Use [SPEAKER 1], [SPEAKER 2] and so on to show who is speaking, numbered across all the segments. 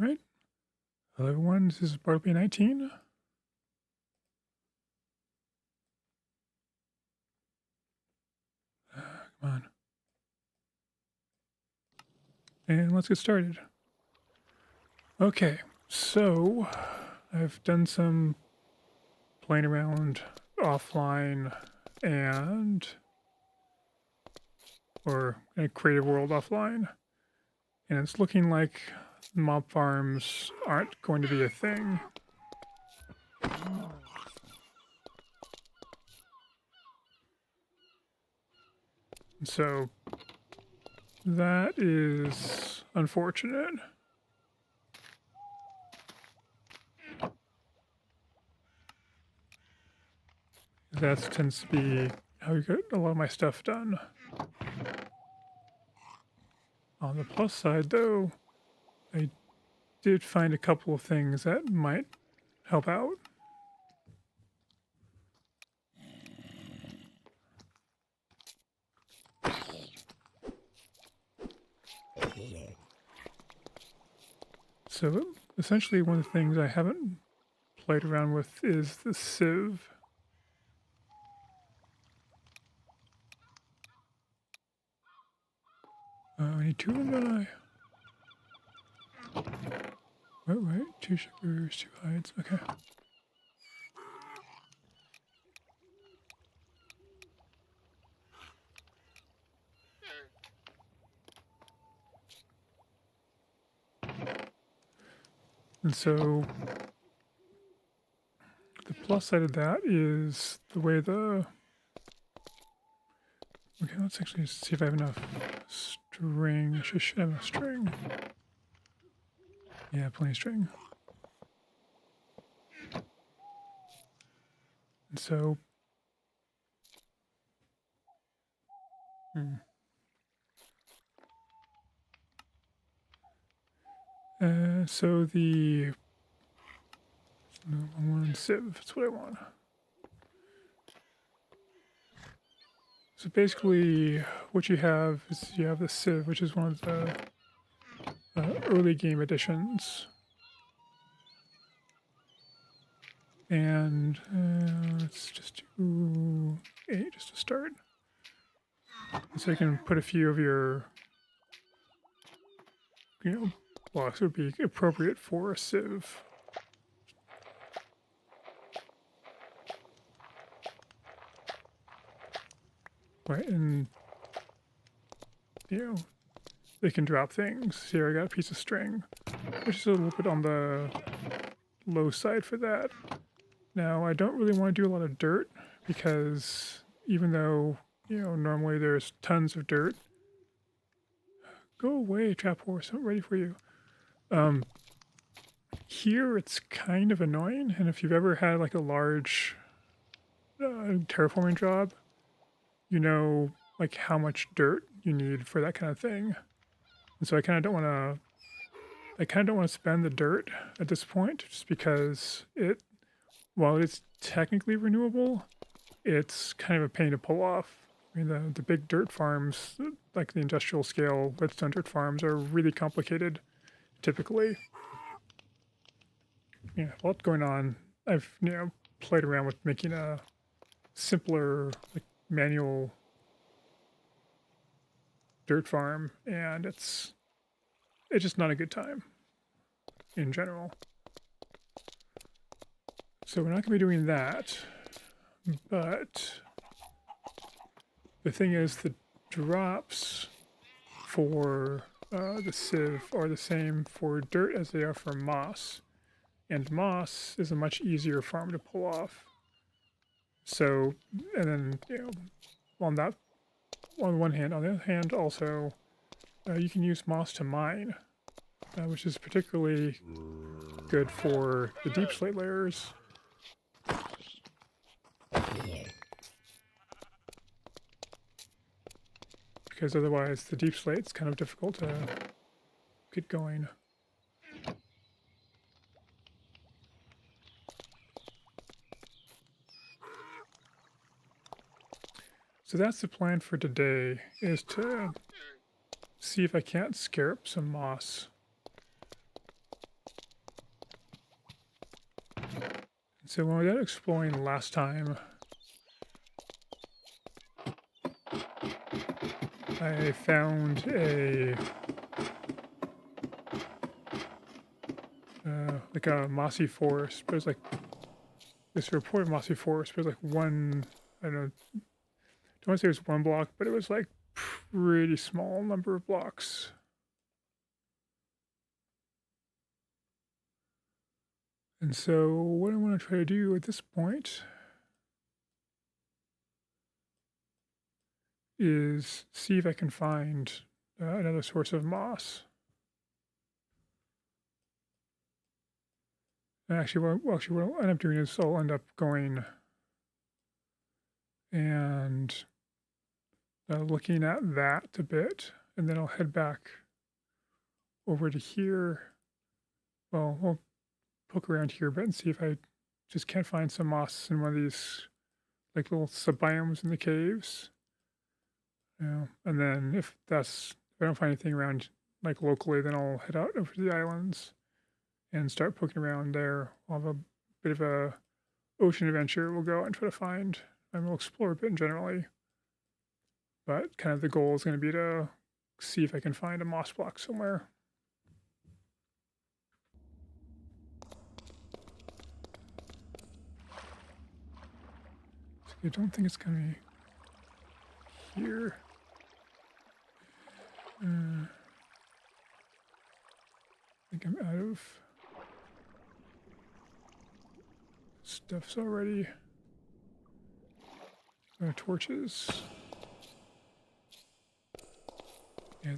[SPEAKER 1] All right. Hello, everyone. This is Bartleby 19. Come on. And let's get started. Okay, so I've done some playing around offline or in a creative world offline. And it's looking like mob farms aren't going to be a thing. So that is unfortunate. That tends to be how you get a lot of my stuff done. On the plus side, though, I did find a couple of things that might help out. So essentially one of the things I haven't played around with is the sieve. I need 2 of them, don't I? Right, 2 sugars, 2 hides, okay. And so the plus side of that is the way the... Okay, let's actually see if I have enough string. I should have enough string. Yeah, plenty of string. And so... so the... No, I want sieve, that's what I want. So basically, what you have is you have the sieve, which is one of the early game editions. And let's just do 8 just to start. So you can put a few of your, blocks would be appropriate for a sieve. Right, and they can drop things. Here I got a piece of string, which is a little bit on the low side for that. Now I don't really want to do a lot of dirt because even though normally there's tons of dirt. Go away, trap horse! I'm ready for you. Here it's kind of annoying, and if you've ever had like a large terraforming job, you know like how much dirt you need for that kind of thing. And so I kind of don't want to spend the dirt at this point, just because while it's technically renewable, it's kind of a pain to pull off. I mean, the big dirt farms, like the industrial scale redstone dirt farms, are really complicated typically. Yeah, a lot going on. I've played around with making a simpler like manual dirt farm, and it's just not a good time in general. So we're not going to be doing that, but the thing is the drops for the sieve are the same for dirt as they are for moss, and moss is a much easier farm to pull off. So, and then on one hand, on the other hand, also you can use moss to mine, which is particularly good for the deep slate layers. Because otherwise the deep slate's kind of difficult to get going. So that's the plan for today, is to see if I can't scare up some moss. So when we went exploring last time, I found like a mossy forest, but it's like this reported mossy forest, but it was like one, I don't know, don't want to say it was one block, but it was like pretty small number of blocks. And so what I want to try to do at this point is see if I can find another source of moss. And actually, what I'll end up doing is I'll end up going and looking at that a bit, and then I'll head back over to here. Well, I'll poke around here a bit and see if I just can't find some moss in one of these like little subbiomes in the caves. Yeah, and then if I don't find anything around like locally, then I'll head out over to the islands and start poking around there. I'll have a bit of a ocean adventure. We'll go out and try to find, and we'll explore a bit generally. But kind of the goal is going to be to see if I can find a moss block somewhere. So I don't think it's going to be here. I think I'm out of stuffs already. Torches. Yeah, I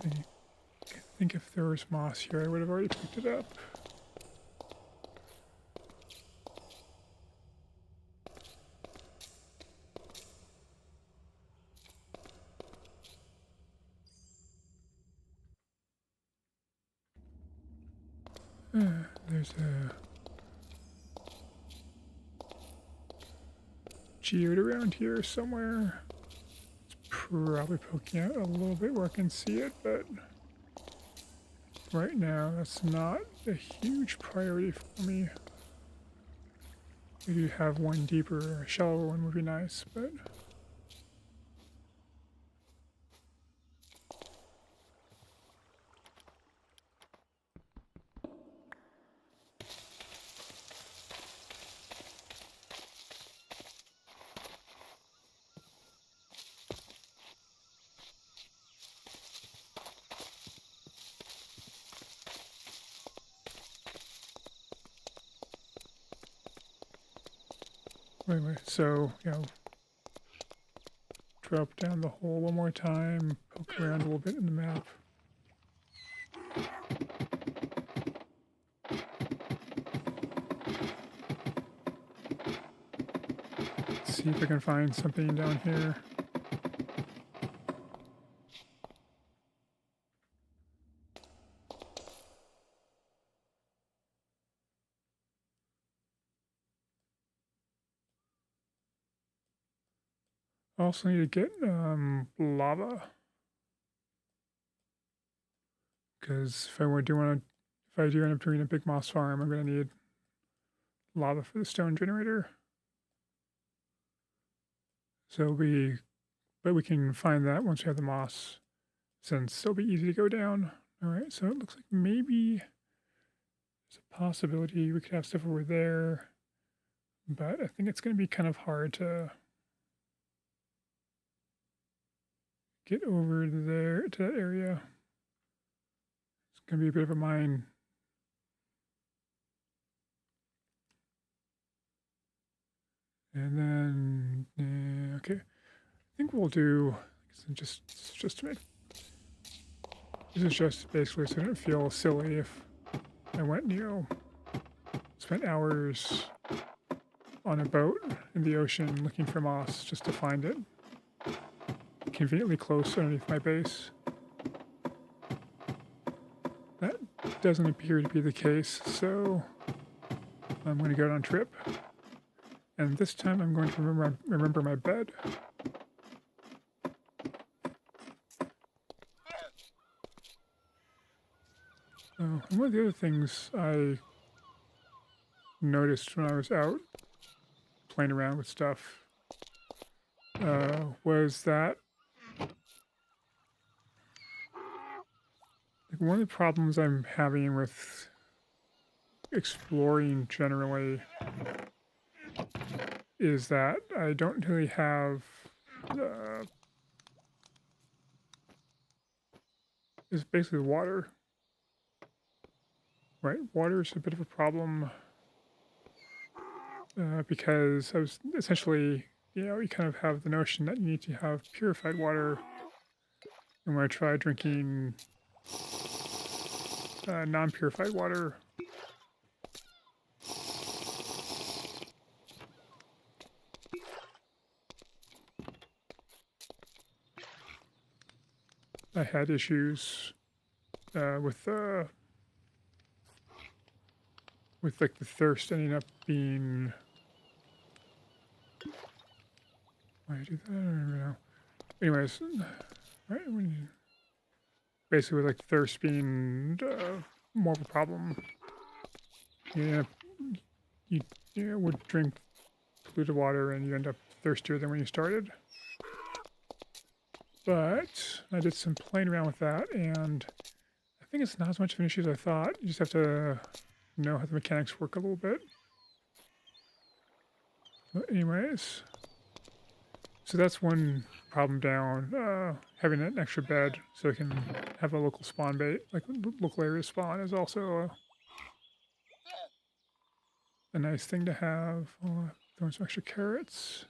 [SPEAKER 1] think if there was moss here, I would have already picked it up. There's a geode around here somewhere. It's probably poking out a little bit where I can see it, but right now that's not a huge priority for me. Maybe have one deeper, a shallower one would be nice, but anyway, so, drop down the hole one more time, poke around a little bit in the map. See if I can find something down here. I also need to get lava, because if I do end up doing a big moss farm, I'm going to need lava for the stone generator. But we can find that once we have the moss, since it'll be easy to go down. All right, so it looks like maybe there's a possibility we could have stuff over there, but I think it's going to be kind of hard to get over there to that area. It's going to be a bit of a mine. And then, okay, I think we'll do, just to make, this is just basically so I don't feel silly if I went, spent hours on a boat in the ocean looking for moss just to find it conveniently close underneath my base. That doesn't appear to be the case, so I'm going to go on trip. And this time I'm going to remember my bed. And one of the other things I noticed when I was out playing around with stuff was that one of the problems I'm having with exploring generally is that I don't really have it's basically water. Right, water is a bit of a problem because I was essentially, you kind of have the notion that you need to have purified water. And when I try drinking non-purified water, I had issues with like the thirst ending up being. Why I do that? I don't even know. Anyways, right? Basically, with like thirst being more of a problem, you would drink polluted water and you end up thirstier than when you started. But I did some playing around with that, and I think it's not as much of an issue as I thought. You just have to know how the mechanics work a little bit. But anyways, so that's one problem down. Having an extra bed so I can have a local spawn bait, like local area spawn, is also a nice thing to have. I'll throw in some extra carrots.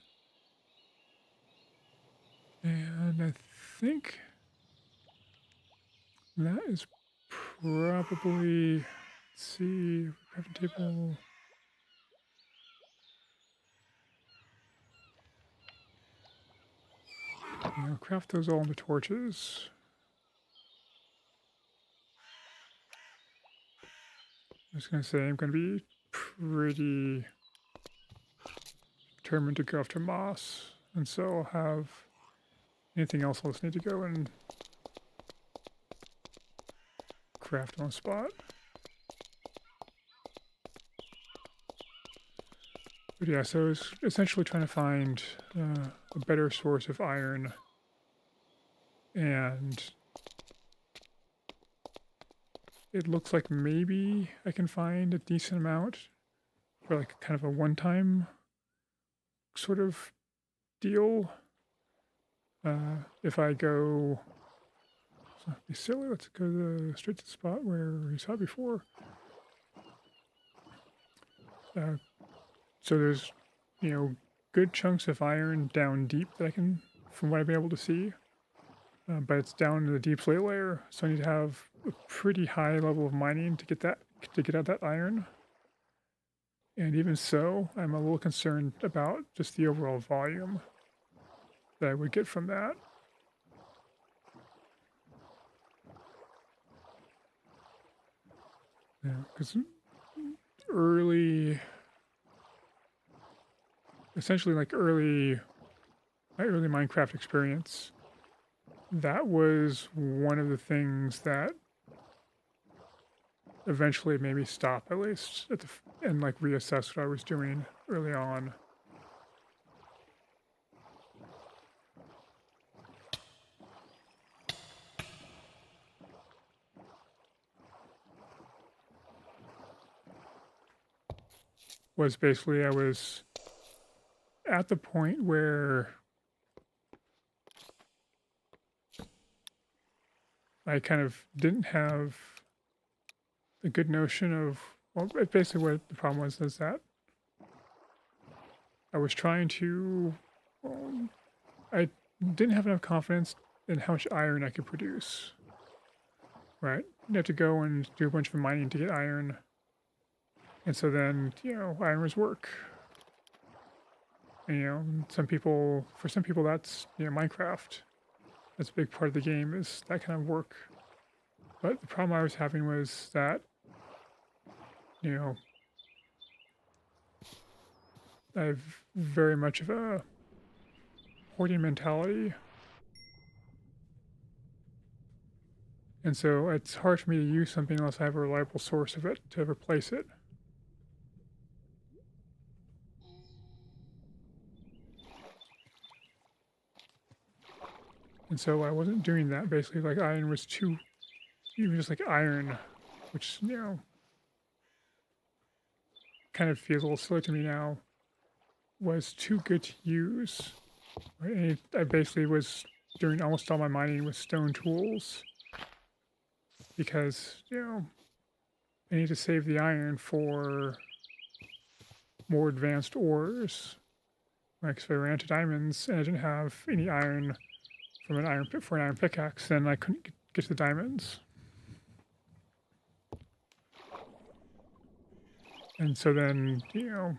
[SPEAKER 1] And I think that is probably, let's see, crafting table. I'll craft those all into torches. I'm just going to say I'm going to be pretty determined to go after moss. And so I'll have anything else I'll just need to go and craft on the spot. But yeah, so I was essentially trying to find a better source of iron, and it looks like maybe I can find a decent amount for like kind of a one-time sort of deal. If I go, let's not be silly, let's go straight to the spot where we saw before. So there's, good chunks of iron down deep that I can, from what I've been able to see. But it's down in the deep slate layer, so I need to have a pretty high level of mining to get out that iron. And even so, I'm a little concerned about just the overall volume that I would get from that. Yeah, because essentially like my early Minecraft experience, that was one of the things that eventually made me stop, at least and like reassess what I was doing early on. Was basically I was at the point where I kind of didn't have a good notion of, well, basically what the problem was is that I was trying to, I didn't have enough confidence in how much iron I could produce, right? You have to go and do a bunch of mining to get iron. And so then, iron was work. And, for some people that's, Minecraft. That's a big part of the game, is that kind of work. But the problem I was having was that, I have very much of a hoarding mentality. And so it's hard for me to use something unless I have a reliable source of it to replace it. And so I wasn't doing that. Basically, like iron was too, even just like iron, which, you know, kind of feels a little silly to me now, was too good to use. Right? And I basically was doing almost all my mining with stone tools because, you know, I need to save the iron for more advanced ores. Like, if I ran to diamonds and I didn't have any iron from an iron for an iron pickaxe, then I couldn't get to the diamonds. And so then, you know,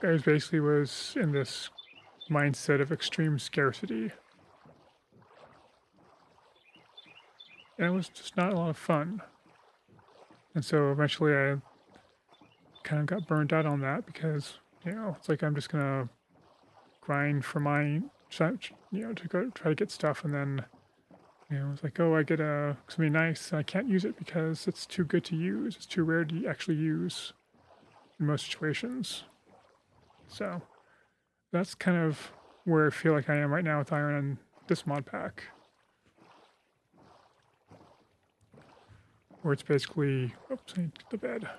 [SPEAKER 1] I basically was in this mindset of extreme scarcity. And it was just not a lot of fun. And so eventually I kind of got burned out on that because, you know, it's like I'm just going to grind for mine, you know, to go try to get stuff. And then, you know, it's like, oh, I get something nice and I can't use it because it's too good to use. It's too rare to actually use in most situations. So that's kind of where I feel like I am right now with iron and this mod pack. Where it's basically, oops, I need to get the bed.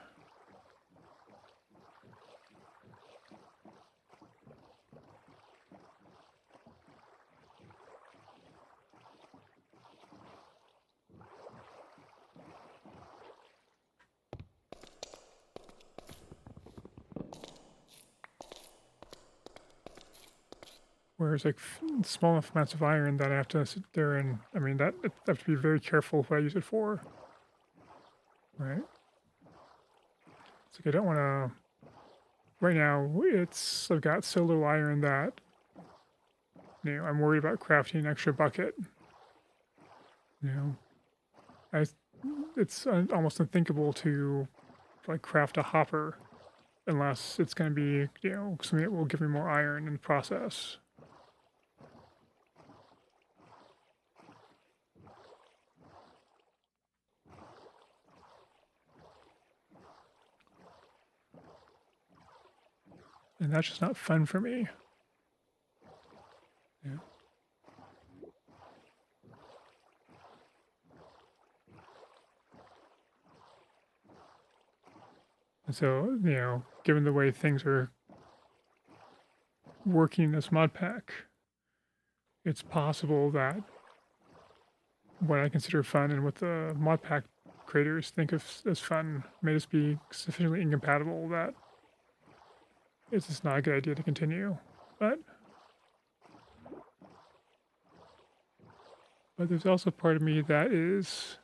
[SPEAKER 1] Whereas like small enough amounts of iron that I have to sit there and, I mean, that I have to be very careful what I use it for. Right? It's like I don't want to, right now I've got so little iron that, you know, I'm worried about crafting an extra bucket. You know, it's almost unthinkable to like craft a hopper unless it's going to be, you know, something that will give me more iron in the process. And that's just not fun for me. Yeah. And so, you know, given the way things are working in this mod pack, it's possible that what I consider fun and what the mod pack creators think of as fun may just be sufficiently incompatible that it's just not a good idea to continue. But there's also part of me that is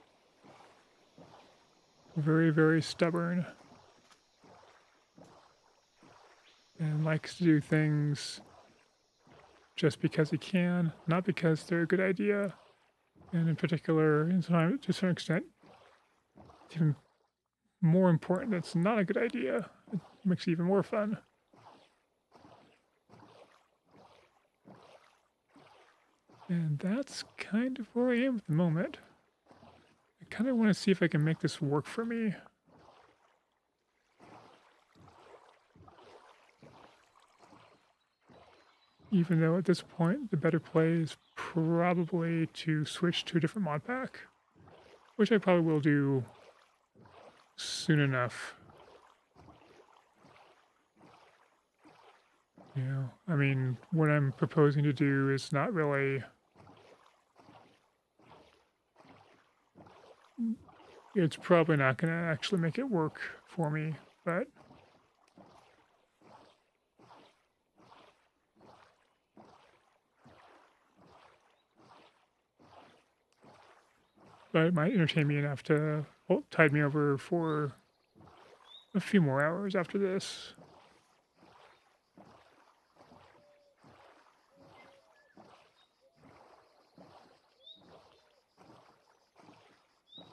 [SPEAKER 1] very, very stubborn and likes to do things just because he can, not because they're a good idea. And in particular, and sometimes to a certain extent, it's even more important that it's not a good idea. It makes it even more fun. And that's kind of where I am at the moment. I kind of want to see if I can make this work for me. Even though at this point, the better play is probably to switch to a different mod pack, which I probably will do soon enough. You know, I mean, what I'm proposing to do is not really, it's probably not going to actually make it work for me, but it might entertain me enough to tide me over for a few more hours after this.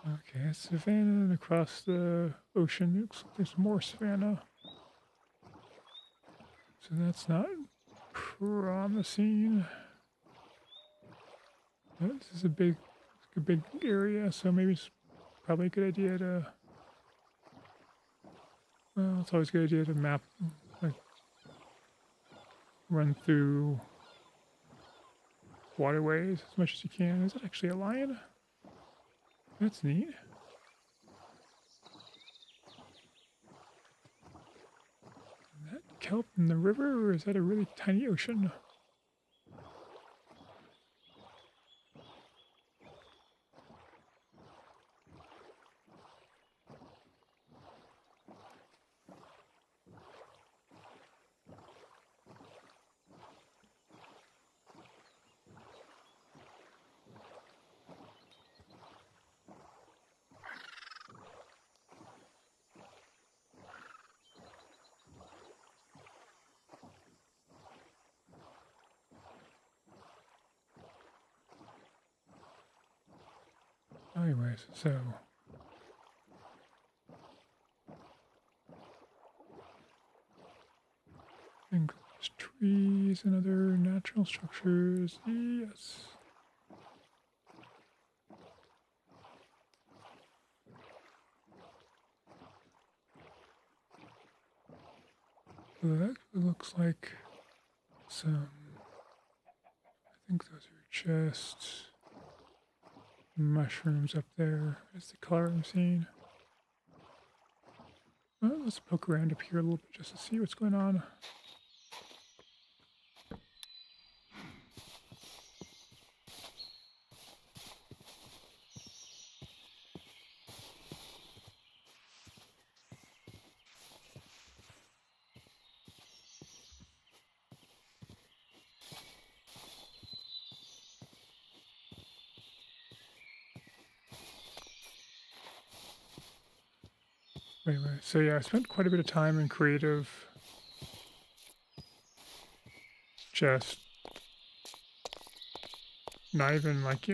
[SPEAKER 1] Okay, savannah, and across the ocean, there's more savannah. So that's not promising. But this is a big area, so maybe it's probably a good idea to, well, it's always a good idea to map, like, run through waterways as much as you can. Is it actually a lion? That's neat. Is that kelp in the river, or is that a really tiny ocean? Anyways, so includes trees and other natural structures. Yes. So that looks like some. I think those are just mushrooms up there. Is the color I'm seeing. Well, let's poke around up here a little bit just to see what's going on. Anyway, so yeah, I spent quite a bit of time in creative, just not even like,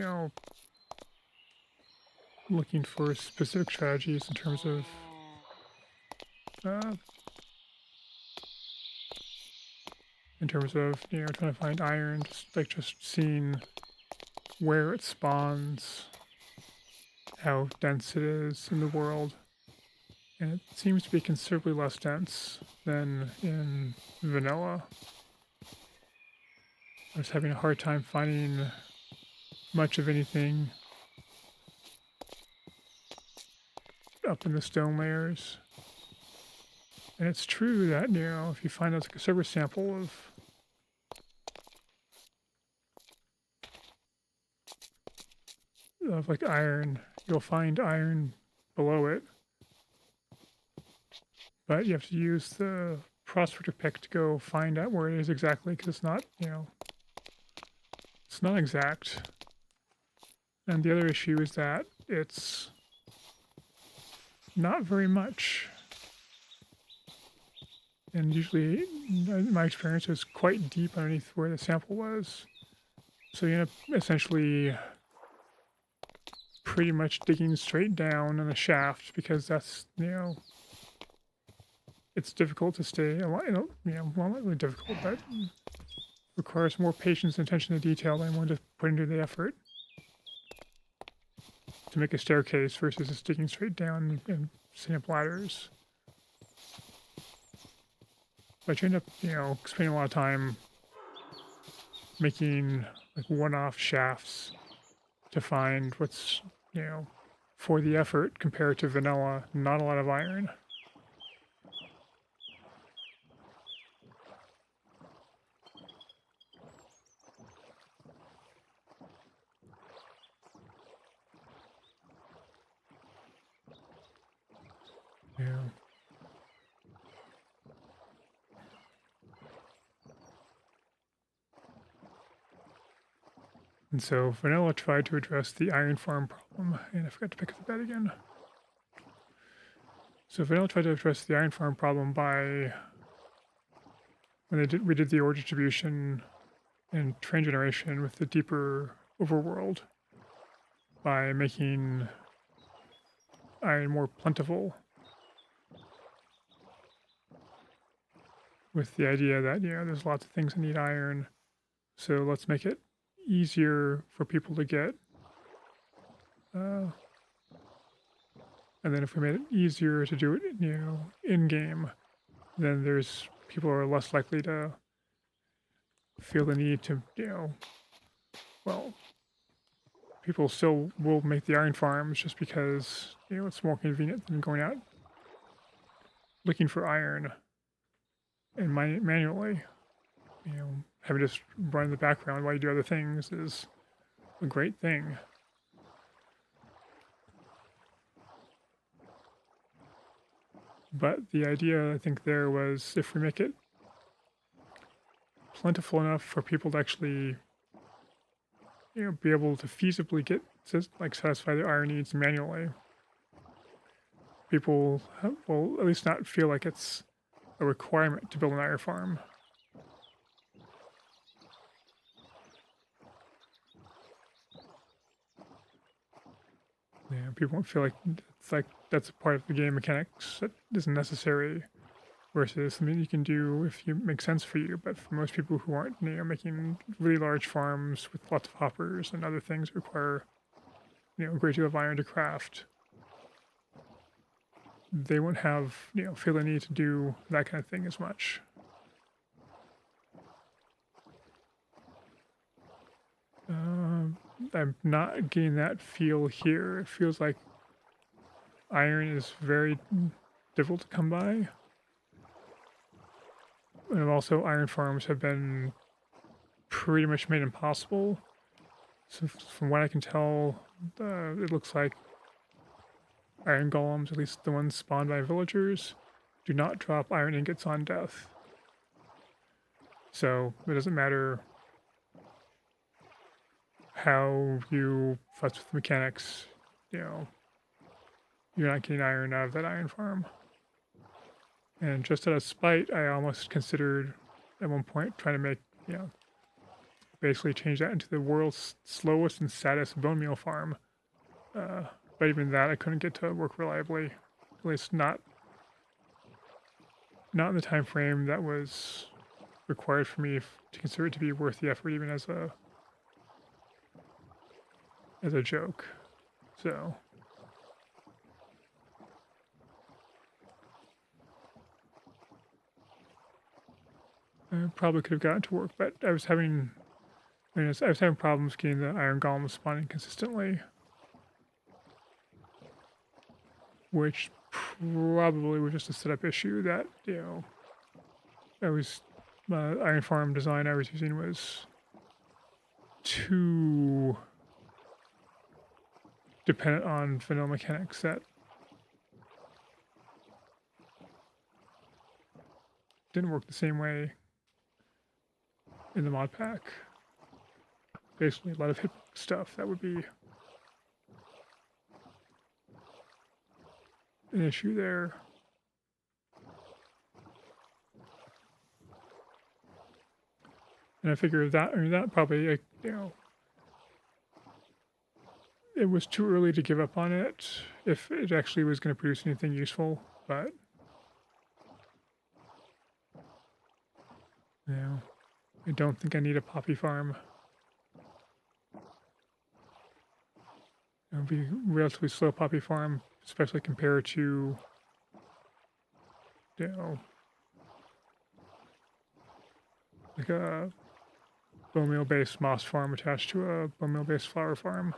[SPEAKER 1] looking for specific strategies in terms of uh, trying to find iron, just seeing where it spawns, how dense it is in the world. And it seems to be considerably less dense than in vanilla. I was having a hard time finding much of anything up in the stone layers. And it's true that, if you find like a surface sample of like iron, you'll find iron below it. But you have to use the prospector pick to go find out where it is exactly, because it's not, it's not exact. And the other issue is that it's not very much. And usually, in my experience, it's quite deep underneath where the sample was. So you end up essentially pretty much digging straight down in a shaft, because that's, it's difficult to stay alive. Well, not really difficult, but requires more patience and attention to detail than one to put into the effort to make a staircase versus just digging straight down and setting up ladders. But you end up, spending a lot of time making like one-off shafts to find what's, for the effort compared to vanilla, not a lot of iron. Yeah. And so vanilla tried to address the iron farm problem, and I forgot to pick up the bed again. So vanilla tried to address the iron farm problem by, when we did the ore distribution and train generation with the deeper overworld, by making iron more plentiful, with the idea that, there's lots of things that need iron, so let's make it easier for people to get. And then if we made it easier to do it, in-game, then people are less likely to feel the need to, well, people still will make the iron farms just because, it's more convenient than going out looking for iron and manually. Having to just run in the background while you do other things is a great thing. But the idea, I think, there was if we make it plentiful enough for people to actually, be able to feasibly satisfy their iron needs manually, people will at least not feel like it's a requirement to build an iron farm. Yeah, people won't feel like it's like that's a part of the game mechanics that isn't necessary, versus something you can do if you make sense for you. But for most people who aren't, making really large farms with lots of hoppers and other things that require, a great deal of iron to craft, they won't have, feel the need to do that kind of thing as much. I'm not getting that feel here. It feels like iron is very difficult to come by. And also iron farms have been pretty much made impossible. So from what I can tell, it looks like iron golems, at least the ones spawned by villagers, do not drop iron ingots on death. So it doesn't matter how you fuss with the mechanics, you're not getting iron out of that iron farm. And just out of spite, I almost considered at one point trying to make, basically change that into the world's slowest and saddest bone meal farm. But even that I couldn't get to work reliably, at least not in the time frame that was required for me to consider it to be worth the effort, even as a joke. So I probably could have gotten to work, but I was having problems getting the iron golems spawning consistently, which probably was just a setup issue that, iron farm design I was using was too dependent on vanilla mechanics that didn't work the same way in the mod pack. Basically, a lot of hit stuff that would be an issue there. And I figured that probably, it was too early to give up on it if it actually was going to produce anything useful, but I don't think I need a poppy farm. It would be a relatively slow poppy farm, especially compared to, like a bone meal based moss farm attached to a bone meal based flower farm.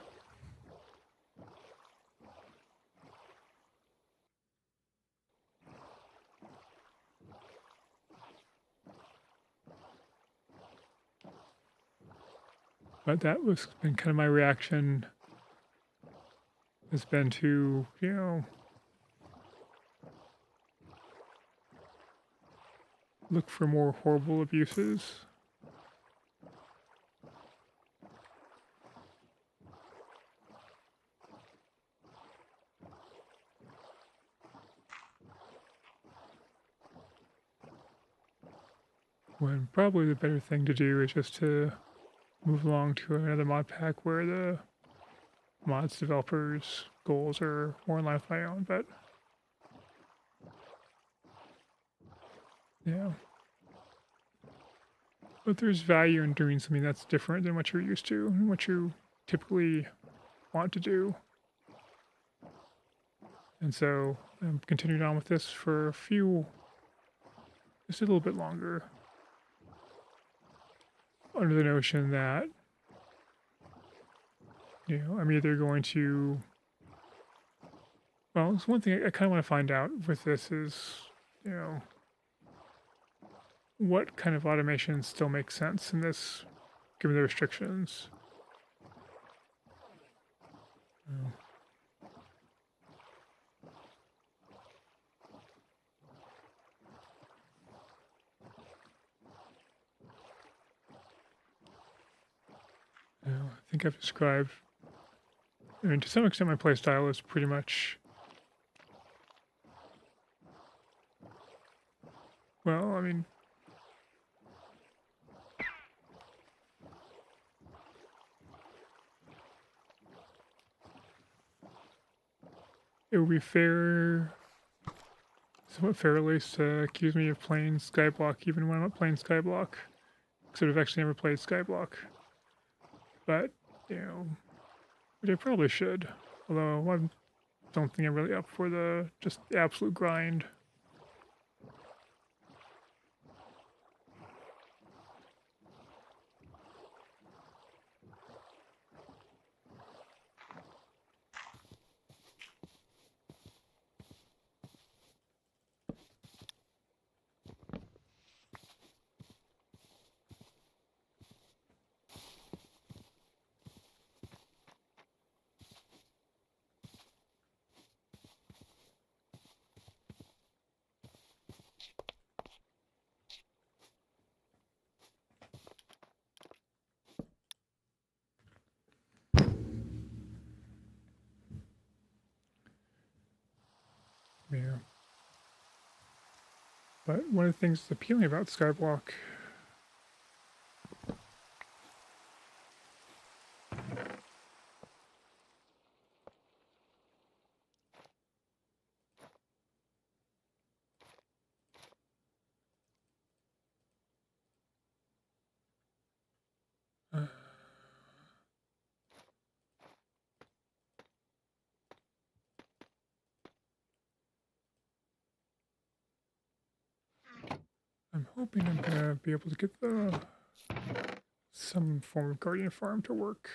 [SPEAKER 1] But that was been kind of my reaction, has been to, look for more horrible abuses. When probably the better thing to do is just to move along to another mod pack where the mods developers' goals are more in line with my own, but yeah. But there's value in doing something that's different than what you're used to and what you typically want to do. And so I'm continuing on with this for just a little bit longer, under the notion that You know, I'm either going to... Well, it's one thing I kind of want to find out with this is, you know, what kind of automation still makes sense in this, given the restrictions. Oh. I think I've described... I mean, to some extent, my playstyle is pretty much... Well, I mean... It would be fair... somewhat fair at least to accuse me of playing Skyblock even when I'm not playing Skyblock. Because I've actually never played Skyblock. But, you know... Which I probably should. Although I don't think I'm really up for the just absolute grind. Yeah. But one of the things that's appealing about Skyblock I'm hoping I'm gonna be able to get some form of Guardian Farm to work.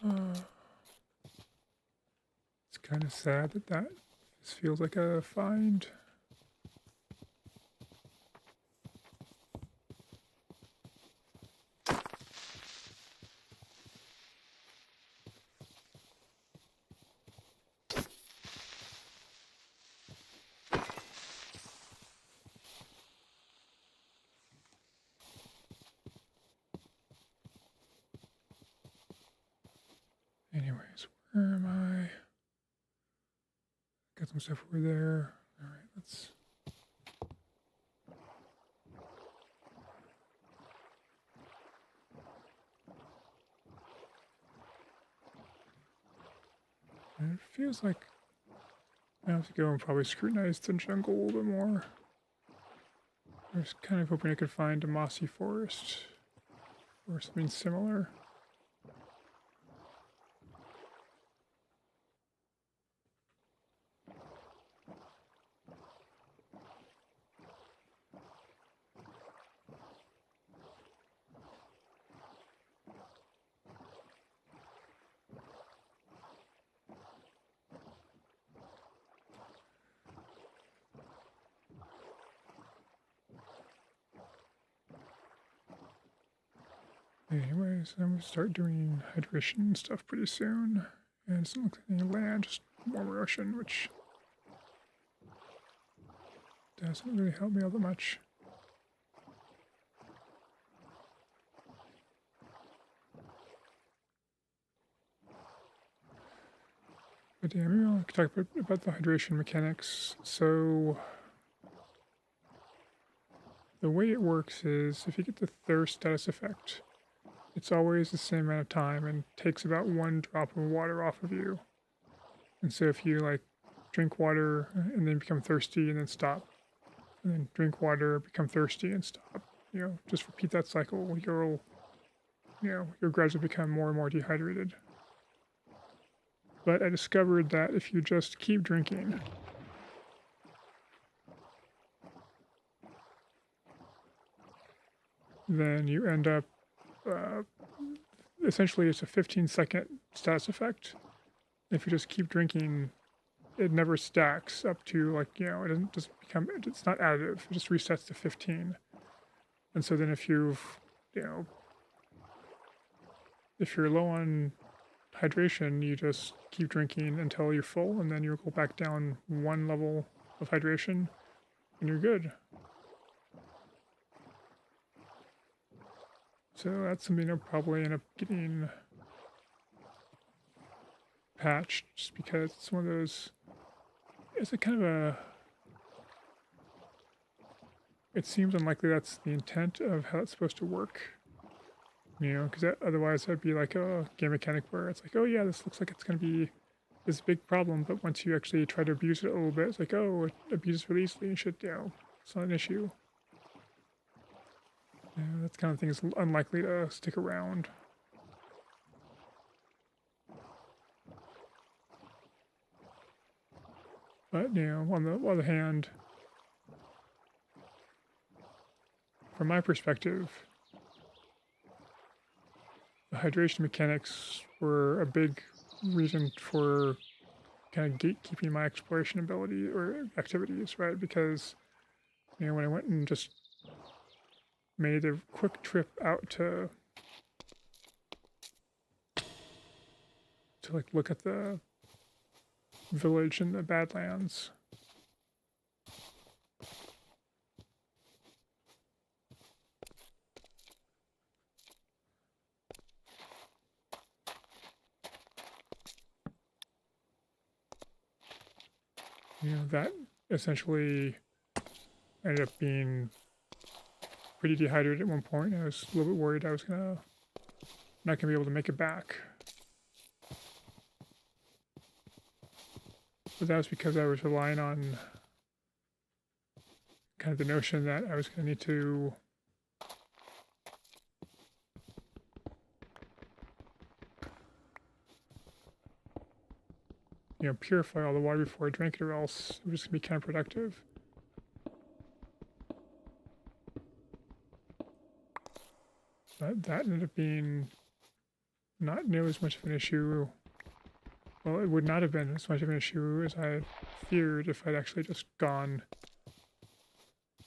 [SPEAKER 1] It's kind of sad that this feels like a find. Anyways, where am I? Got some stuff over there. All right, let's... And it feels like I have to go and probably scrutinize the jungle a little bit more. I was kind of hoping I could find a mossy forest or something similar. Anyways, I'm going to start doing hydration stuff pretty soon. And it doesn't look like any land, just warmer ocean, which doesn't really help me all that much. But yeah, maybe I'll talk about the hydration mechanics. So the way it works is if you get the thirst status effect, it's always the same amount of time and takes about 1 drop of water off of you. And so if you like drink water and then become thirsty and then stop, and then drink water, become thirsty and stop, just repeat that cycle, you'll gradually become more and more dehydrated. But I discovered that if you just keep drinking, then you end up, essentially it's a 15-second status effect. If you just keep drinking, it never stacks up to it doesn't just become, it's not additive, it just resets to 15. And so then if if you're low on hydration, you just keep drinking until you're full, and then you'll go back down 1 level of hydration, and you're good. So that's something I'll probably end up getting patched, just because it's one of those, it's a kind of a, it seems unlikely that's the intent of how it's supposed to work. Because otherwise that'd be like a game mechanic where it's like, oh yeah, this looks like it's going to be this big problem, but once you actually try to abuse it a little bit, it's like, oh, it abuses really easily and shit, it's not an issue. That kind of thing is unlikely to stick around. But, on the other hand, from my perspective, the hydration mechanics were a big reason for kind of gatekeeping my exploration ability or activities, right? Because, when I went and just made a quick trip out to like look at the village in the Badlands, that essentially ended up being pretty dehydrated at one point. I was a little bit worried I was not gonna be able to make it back. But that was because I was relying on kind of the notion that I was gonna need to purify all the water before I drank it, or else it was gonna be counterproductive. But that ended up being not nearly as much of an issue. Well, it would not have been as much of an issue as I feared if I'd actually just gone,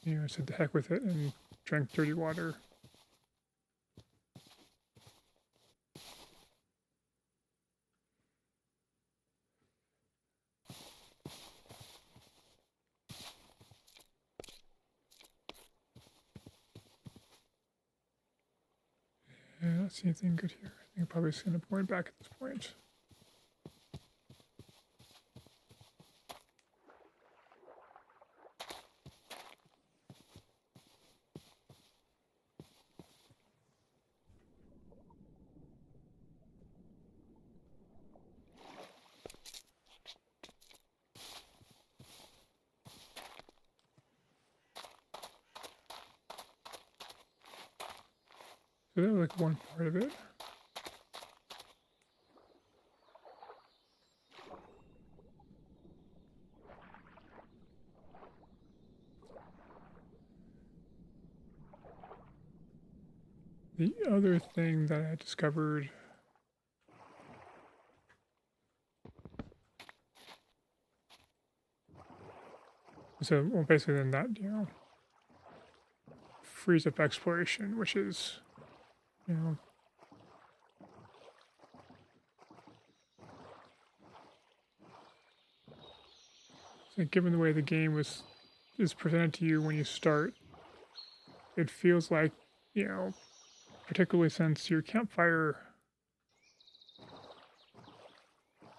[SPEAKER 1] said the heck with it and drank dirty water. Yeah, I don't see anything good here. I think I'm probably just going to point back at this point. So that was like one part of it. The other thing that I discovered well, basically then that, frees up exploration, which is, So given the way the game is presented to you when you start, it feels like, you know, particularly since your campfire,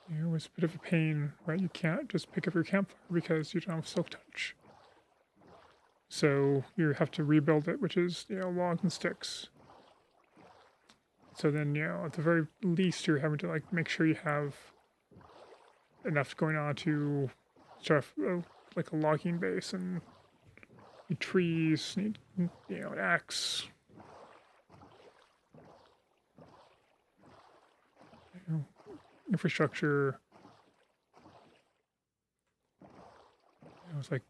[SPEAKER 1] you know, was a bit of a pain, right? You can't just pick up your campfire because you don't have silk touch. So you have to rebuild it, which is, you know, logs and sticks. So then, you know, at the very least, you're having to like make sure you have enough going on to start like a logging base, and need trees, need, you know, an axe, you know, infrastructure. You know, it's like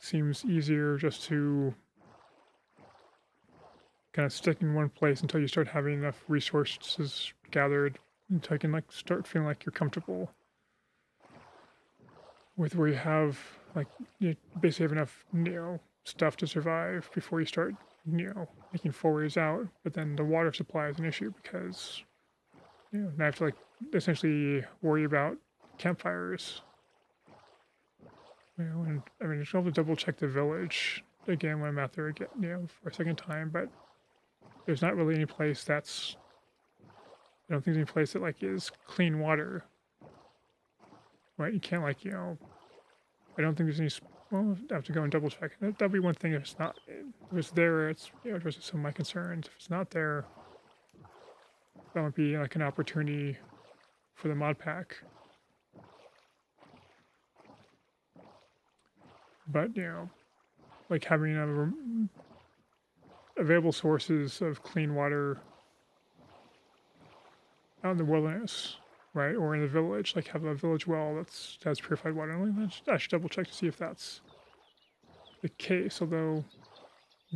[SPEAKER 1] seems easier just to kind of stick in one place until you start having enough resources gathered until you can like start feeling like you're comfortable with where you have like you basically have enough, you know, stuff to survive before you start, you know, making forays out. But then the water supply is an issue because, you know, now I have to like essentially worry about campfires. You know, and I mean, I still have to double check the village again when I'm out there again, you know, for a second time. But there's not really any place that's, I don't think there's any place that like is clean water. Right? You can't like, you know, I don't think there's any. Well, I have to go and double check. That'll be one thing if it's not. If it's there, it's, you know, addresses some of my concerns. If it's not there, that would be like an opportunity for the mod pack. But you know, like having available sources of clean water out in the wilderness, right, or in the village, like have a village well that has purified water. I should double check to see if that's the case. Although,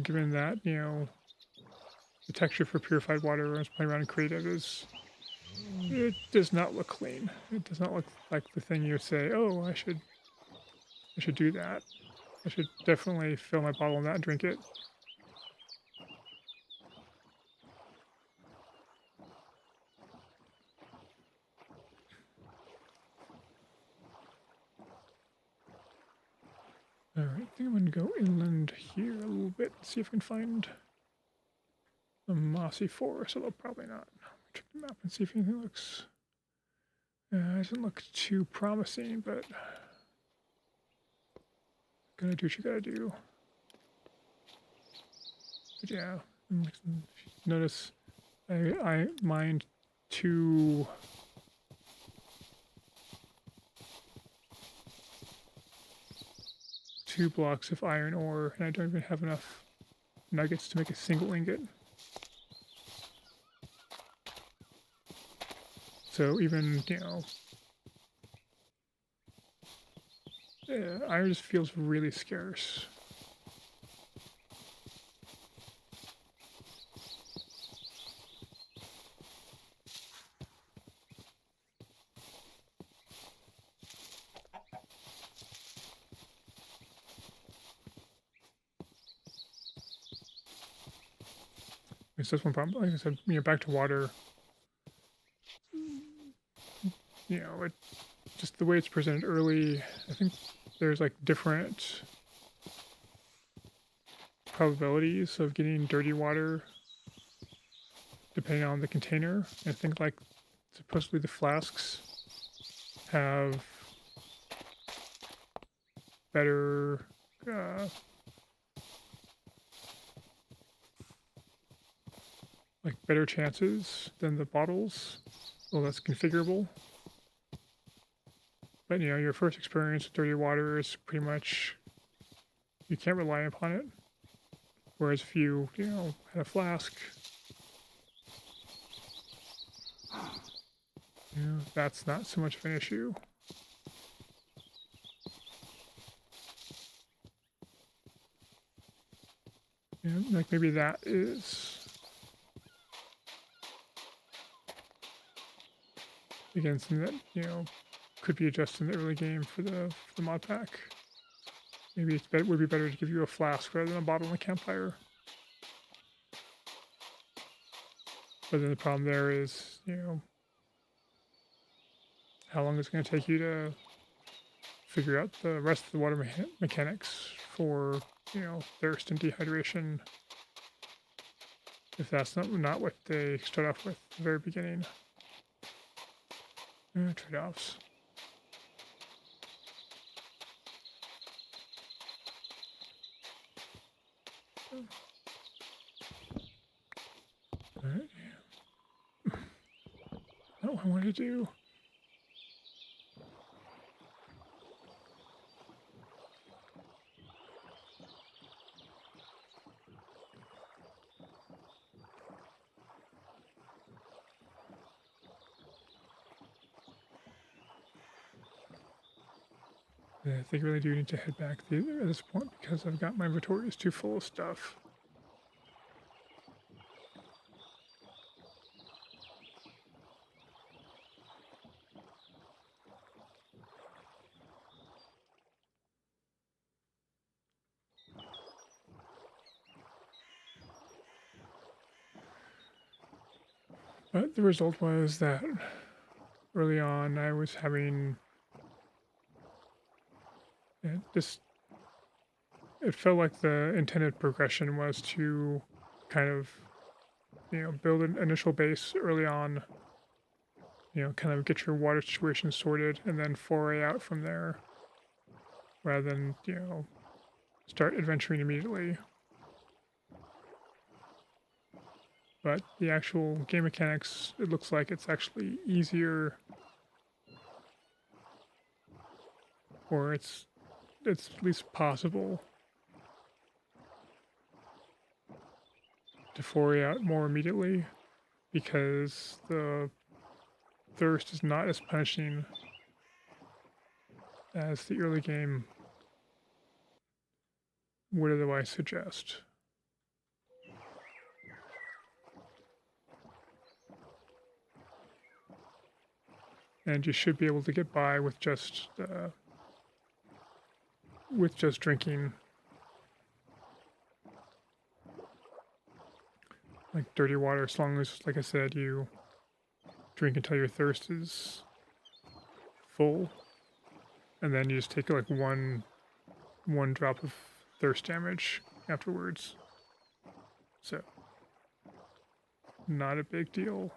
[SPEAKER 1] given that, you know, the texture for purified water when I was playing around in creative it does not look clean. It does not look like the thing you would say, oh, I should do that. I should definitely fill my bottle in that and drink it. Alright, I think I'm going to go inland here a little bit, see if I can find a mossy forest, although probably not. Check the map and see if anything looks... doesn't look too promising, but... Gotta do what you gotta do. But yeah, notice I mined two blocks of iron ore, and I don't even have enough nuggets to make a single ingot. So even, you know, iron just feels really scarce. It's just one problem. Like I said, you know, back to water. You know, it just the way it's presented early. I think there's like different probabilities of getting dirty water depending on the container. I think like supposedly the flasks have better like better chances than the bottles. Well, that's configurable. But you know, your first experience with dirty water is pretty much you can't rely upon it. Whereas if you know, had a flask, you know, that's not so much of an issue. And like maybe that is again something that, you know, could be adjusted in the early game for the mod pack. Maybe it would be better to give you a flask rather than a bottle and a campfire. But then the problem there is, you know, how long is it going to take you to figure out the rest of the water mechanics for, thirst and dehydration, if that's not what they start off with at the very beginning. Trade-offs. Alright. Oh, I want to do. I think I really do need to head back at this point because I've got my inventory is too full of stuff. But the result was that early on I was having it felt like the intended progression was to kind of, build an initial base early on, kind of get your water situation sorted and then foray out from there rather than, start adventuring immediately. But the actual game mechanics, it looks like it's actually easier, or it's at least possible to foray out more immediately because the thirst is not as punishing as the early game would otherwise suggest. And you should be able to get by with just drinking like dirty water, as long as, like I said, you drink until your thirst is full, and then you just take like one drop of thirst damage afterwards. So, not a big deal.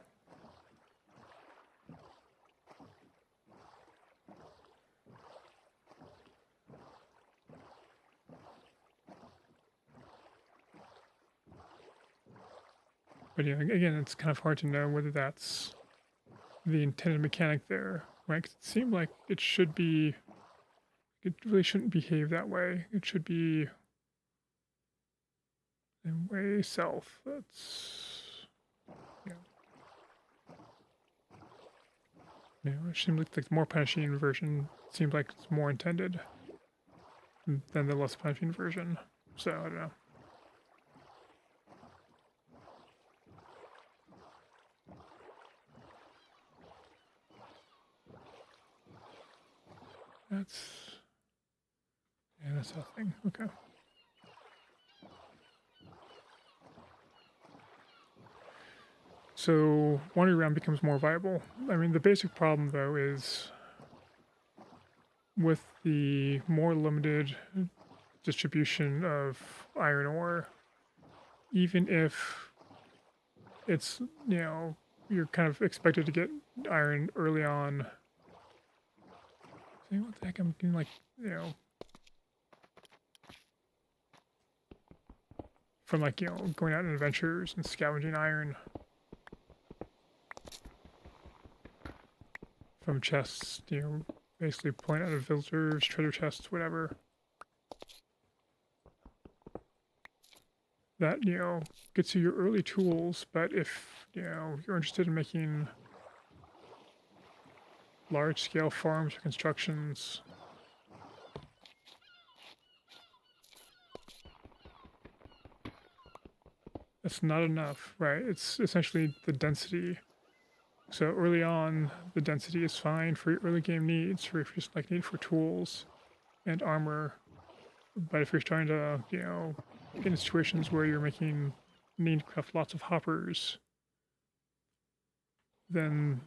[SPEAKER 1] But yeah, again, it's kind of hard to know whether that's the intended mechanic there, right? 'Cause it seemed like it should be. It really shouldn't behave that way. It should be way south. That's it seems like the more punishing version seems like it's more intended than the less punishing version. So I don't know. That's a thing. Okay. So wandering around becomes more viable. I mean, the basic problem though is with the more limited distribution of iron ore, even if it's, you're kind of expected to get iron early on. See what the heck I'm doing, like, from like, going out on adventures and scavenging iron from chests, basically pulling out of villagers, treasure chests, whatever. That, gets you your early tools, but if, you're interested in making large-scale farms or constructions, that's not enough, right? It's essentially the density. So early on, the density is fine for your early game needs, for if you just like need for tools and armor. But if you're trying to, get in situations where you're need to craft lots of hoppers, then,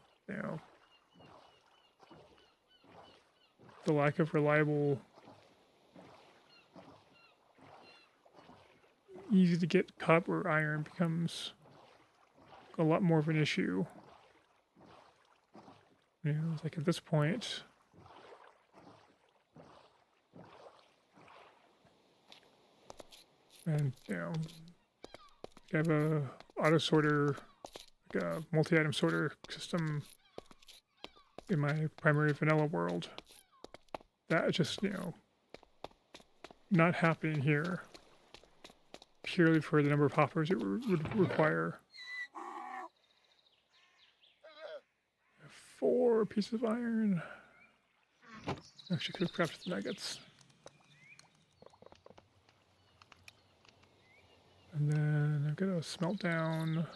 [SPEAKER 1] the lack of reliable, easy to get copper or iron becomes a lot more of an issue. You know, it's like at this point, and you know, I have a auto sorter, like a multi-item sorter system in my primary vanilla world. That just, you know, not happening here. Purely for the number of hoppers it would require. 4 pieces of iron. Actually, could have crafted the nuggets. And then I'm gonna smelt down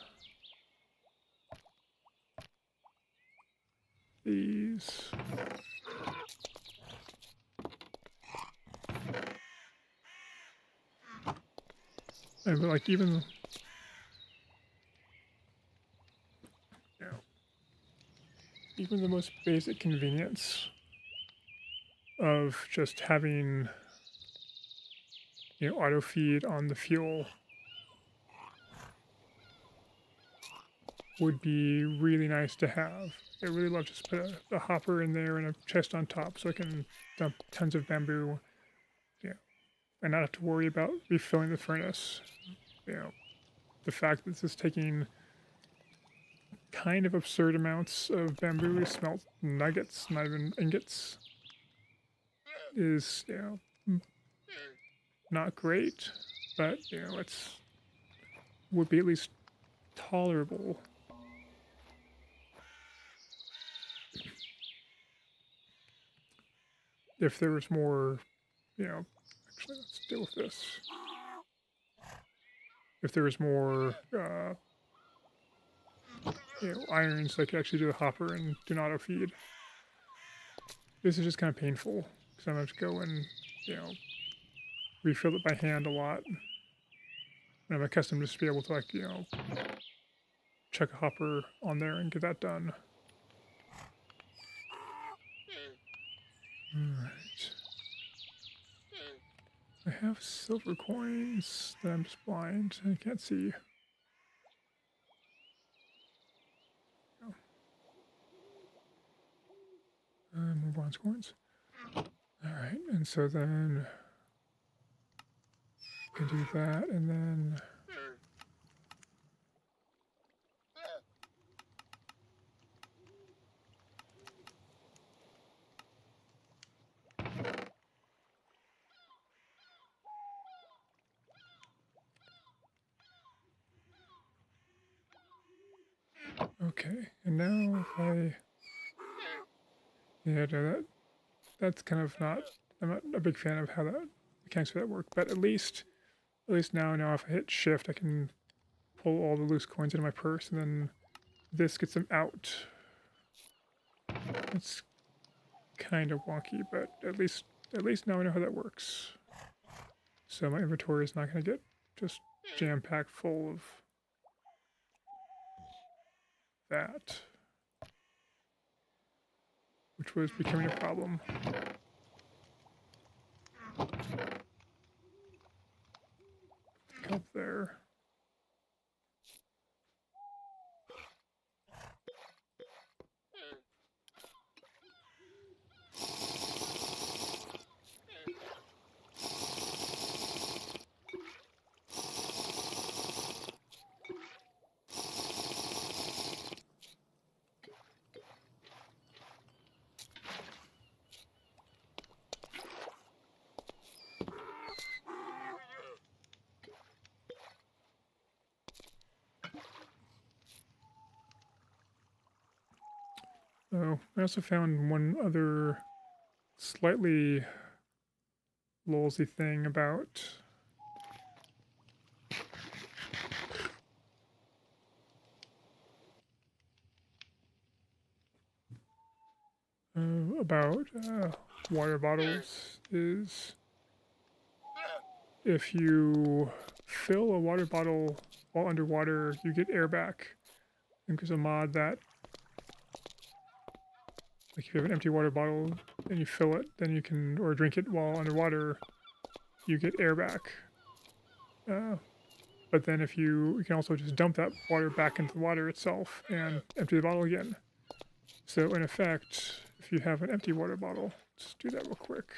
[SPEAKER 1] these. And like even, you know, even the most basic convenience of just having, you know, auto feed on the fuel would be really nice to have. I really love to just put a hopper in there and a chest on top so I can dump tons of bamboo, yeah, and not have to worry about refilling the furnace. You know, the fact that this is taking kind of absurd amounts of bamboo to smelt nuggets, not even ingots, is, you know, not great, but, you know, it's would be at least tolerable. If there was more, you know, actually, let's deal with this. If there was more, you know, irons that could actually do the hopper and do an auto feed. This is just kind of painful because I'm going to have to go and, you know, refill it by hand a lot. And I'm accustomed just to be able to, like, you know, chuck a hopper on there and get that done. Alright. I have silver coins that I'm just blind. I can't see. More bronze coins. Alright, and so then I can do that, and then okay, and now if I, yeah, no, that's kind of not, I'm not a big fan of how that mechanics for that work, but at least now if I hit shift I can pull all the loose coins into my purse, and then this gets them out. It's kind of wonky, but at least now I know how that works. So my inventory is not going to get just jam-packed full of that, which was becoming a problem. Help there. Oh, I also found one other slightly lolsy thing about water bottles is if you fill a water bottle while underwater, you get air back. I think there's a mod that Like if you have an empty water bottle and you fill it, then you can, or drink it while underwater, you get air back. But then if you can also just dump that water back into the water itself and empty the bottle again. So in effect, if you have an empty water bottle, let's do that real quick.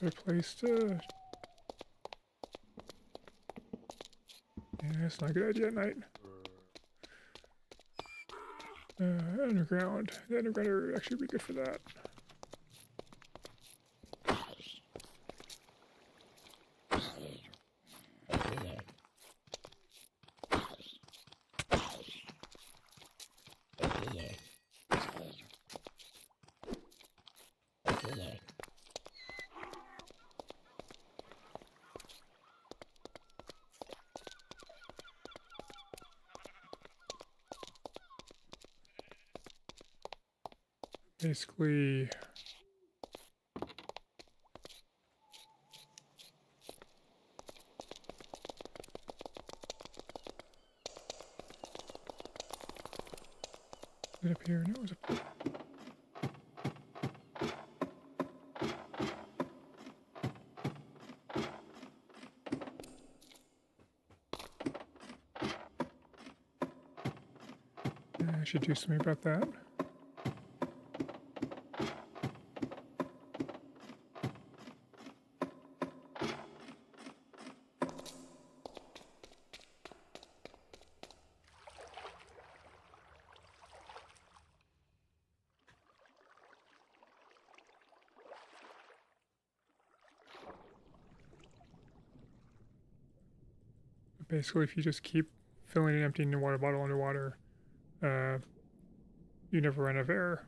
[SPEAKER 1] Better place to... Yeah, that's not a good idea at night. Underground. The underground would actually be good for that. Basically, is it up here? No, it was up there. I should do something about that. Basically, if you just keep filling and emptying the water bottle underwater, you never run out of air.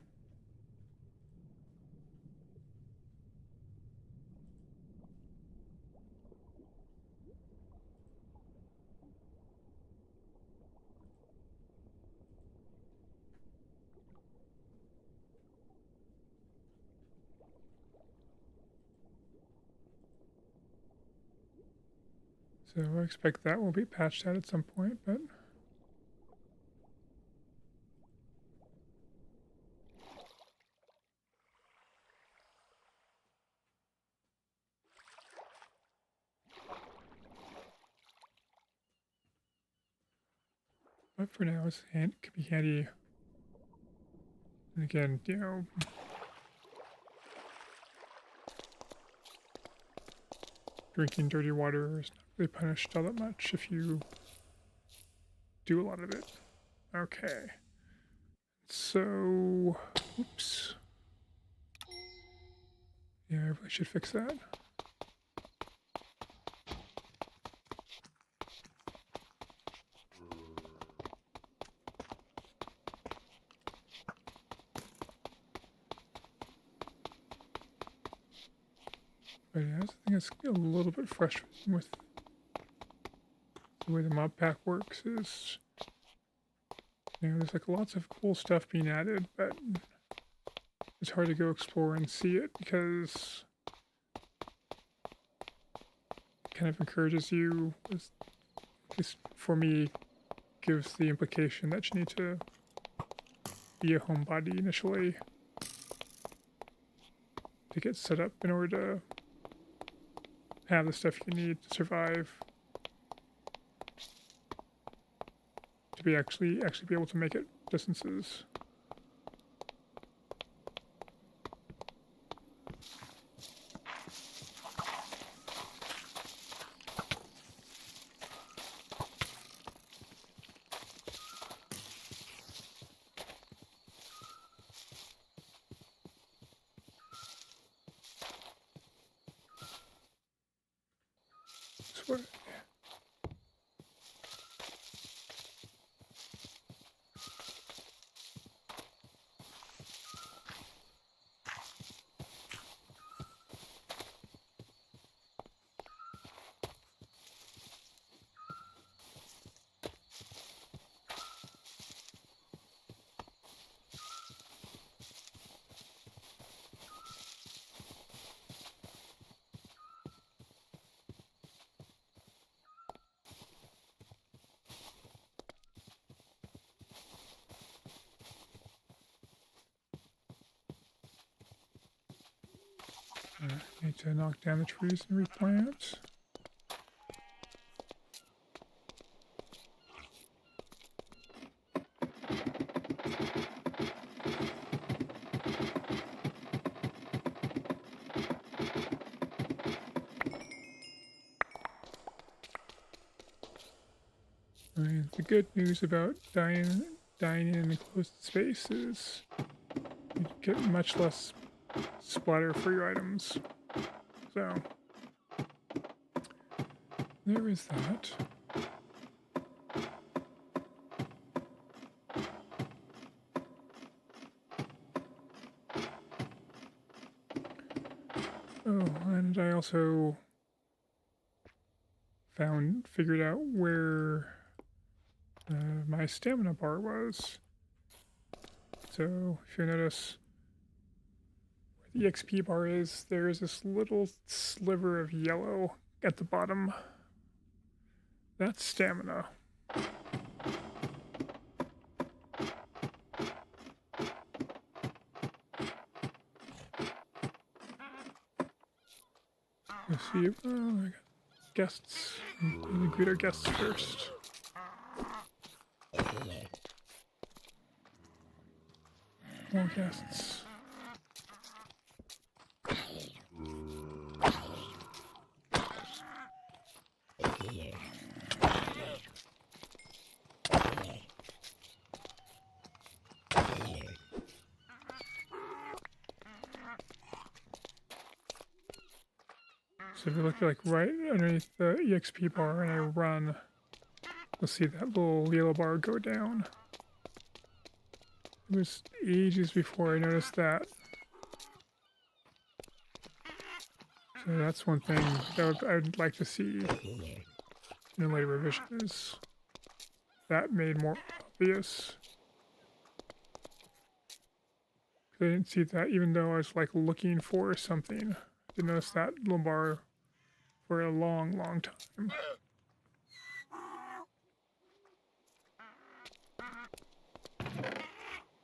[SPEAKER 1] So I expect that will be patched out at some point, but... But for now, it could be handy. And again, you know, drinking dirty water is not really punished all that much if you do a lot of it. Okay. So, oops. Yeah, I really should fix that. But yeah, I think it's a little bit frustrating with the way the Modpack works is, you know, there's like lots of cool stuff being added, but it's hard to go explore and see it because it kind of encourages you, at least for me, gives the implication that you need to be a homebody initially to get set up in order to have the stuff you need to survive, to be actually be able to make it distances. That's what Need to knock down the trees and replant. I mean, the good news about dying in an enclosed space is you get much less splatter for your items. So there is that. Oh, and I also figured out where my stamina bar was. So if you notice where the XP bar is, there's this little sliver of yellow at the bottom. That's stamina. Let's see. Oh, I got guests. We need to greet our guests first. More guests. So if you look like right underneath the EXP bar and I run, you'll see that little yellow bar go down. It was ages before I noticed that. So that's one thing that I'd like to see in a later revision is that made more obvious. I didn't see that even though I was like looking for something. I didn't notice that little bar for a long, long time.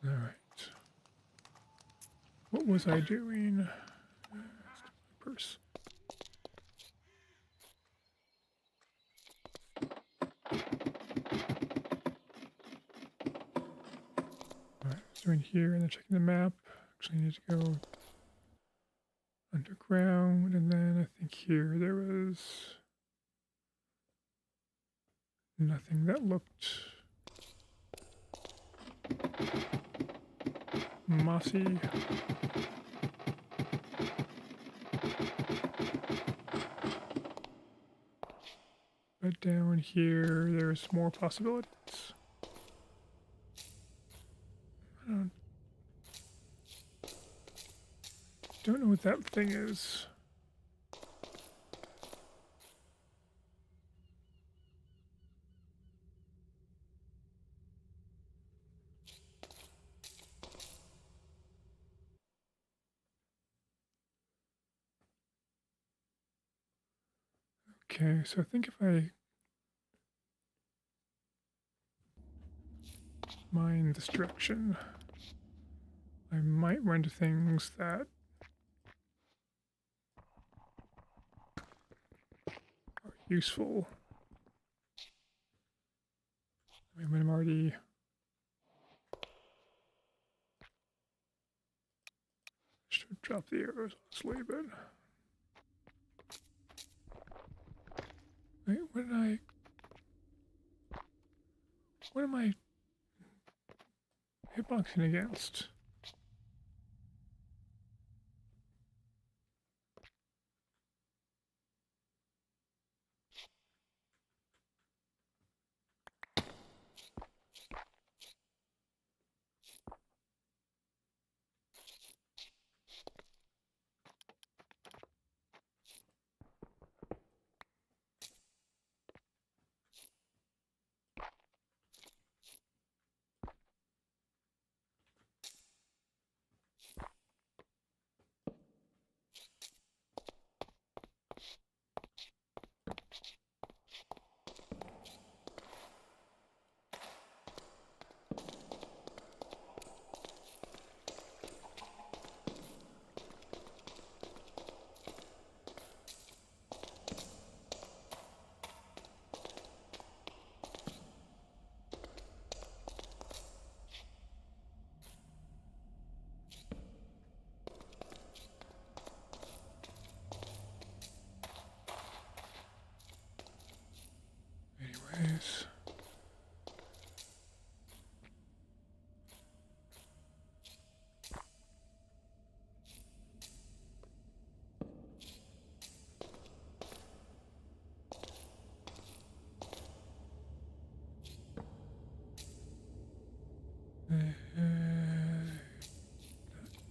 [SPEAKER 1] Alright. What was I doing? Purse. Alright, I was doing here and then checking the map. Actually need to go underground, and then I think here there was nothing that looked mossy. But down here, there's more possibilities. I don't know what that thing is. Okay, so I think if I mine this direction, I might run to things that are useful. I mean, when I'm already should drop the arrows, honestly, but wait, what am I hitboxing against?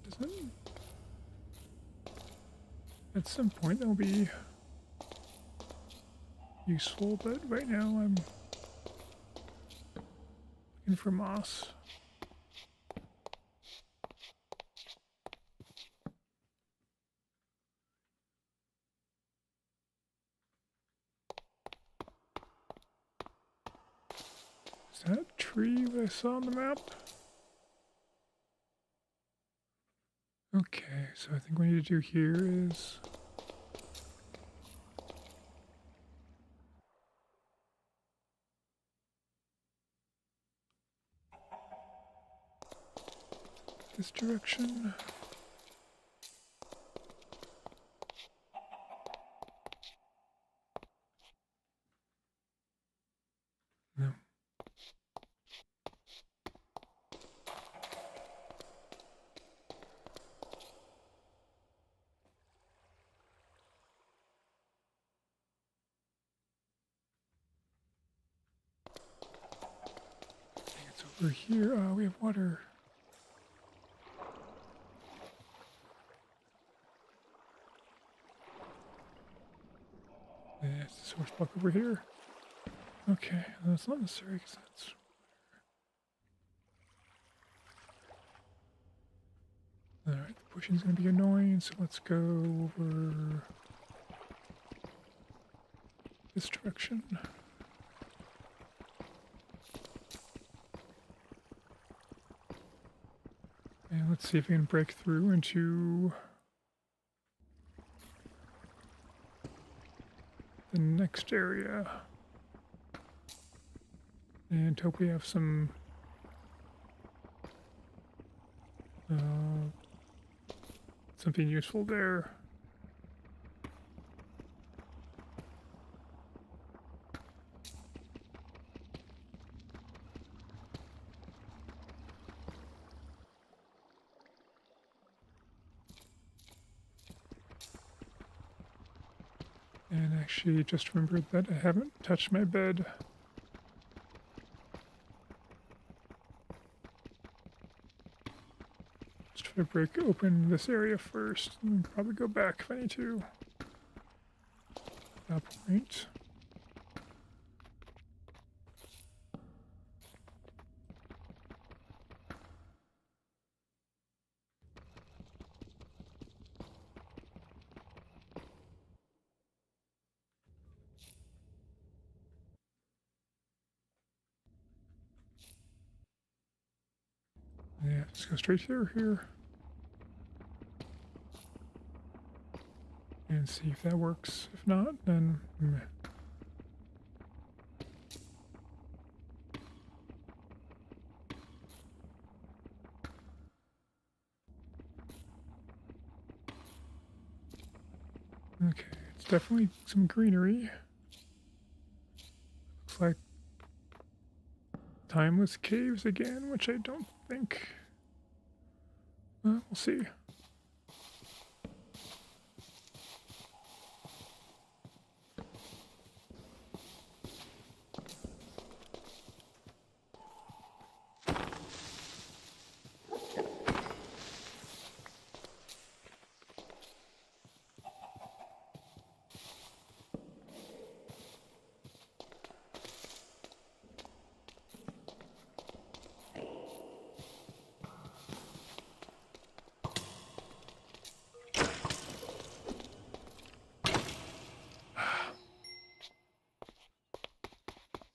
[SPEAKER 1] Doesn't. At some point that'll be useful, but right now I'm looking for moss. Is that a tree that I saw on the map? Okay, so I think what we need to do here is this direction. No. It's over here. Oh, we have water. Yeah, it's the source block over here. Okay, that's not necessary because that's. Alright, the pushing's gonna be annoying, so let's go over this direction. And let's see if we can break through into the next area. And hope we have some something useful there. And actually just remembered that I haven't touched my bed. Just try to break open this area first and then probably go back if I need to. At that point. Yeah, just go straight here. And see if that works. If not, then meh. Okay, it's definitely some greenery. Looks like timeless caves again, which I don't think. We'll see.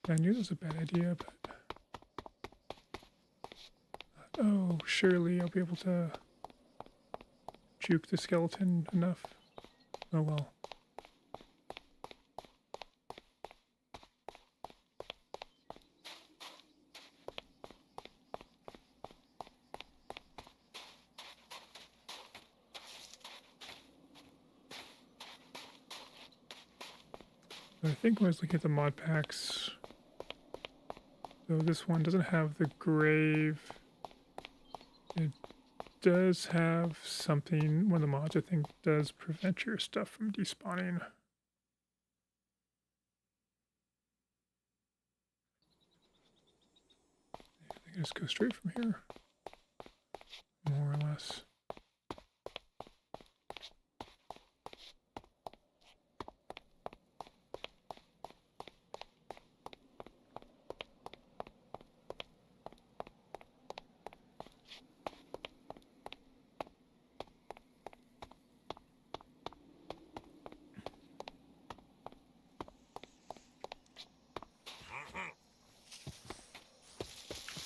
[SPEAKER 1] I knew it was a bad idea, but oh, surely I'll be able to juke the skeleton enough. Oh well. But I think when I was looking at the mod packs, though this one doesn't have the grave, it does have something, one of the mods I think does prevent your stuff from despawning. I can just go straight from here. More or less.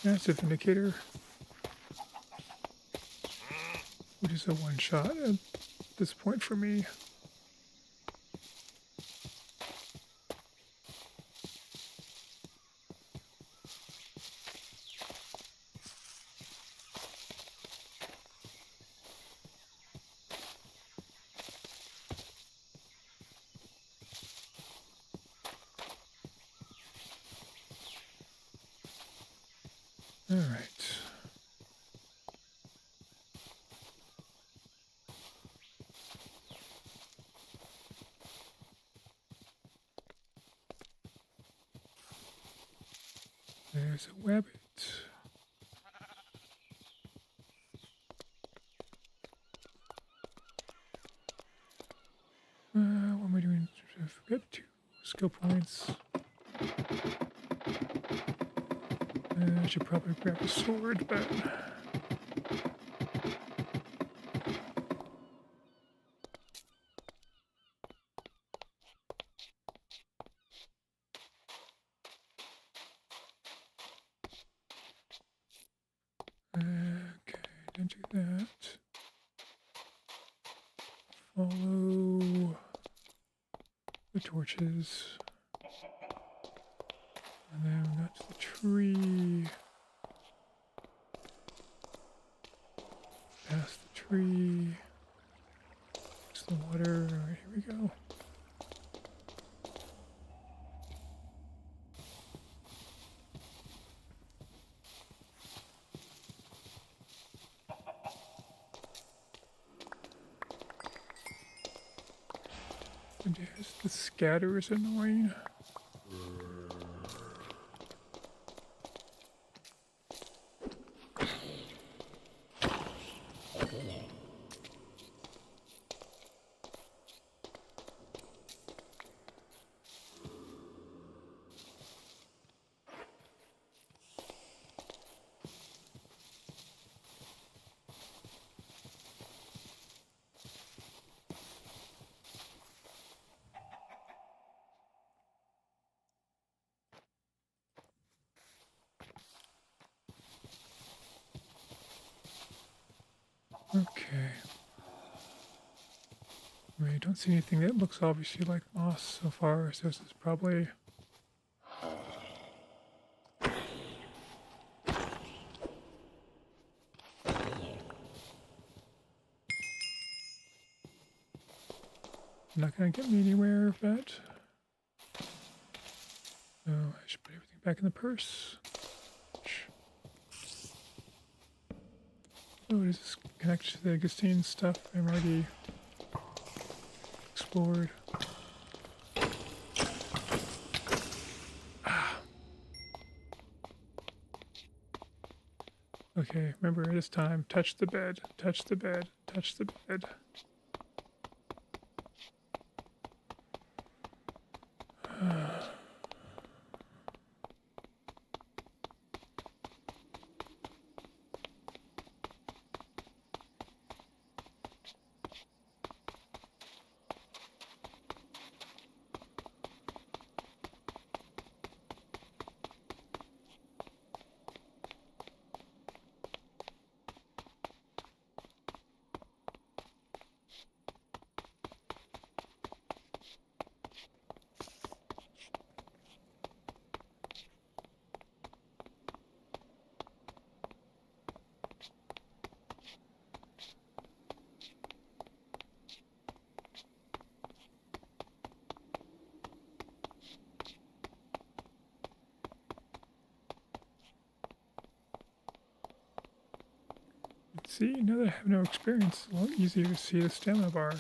[SPEAKER 1] Massive indicator, which is a one shot at this point for me. All right. There's a rabbit. What am I doing? I've got 2 skill points. I should probably grab a sword, but okay, don't do that. Follow the torches. And then that's the tree. Past the tree. It's the water. All right, here we go. And yes, the scatter is annoying. Okay. I don't see anything that looks obviously like moss so far, so this is probably... Not gonna get me anywhere, but... So I should put everything back in the purse. Oh, does this connect to the Augustine stuff I'm already explored? Okay, remember this time, touch the bed, touch the bed, touch the bed. See, now that I have no experience, it's a lot easier to see the stamina bar.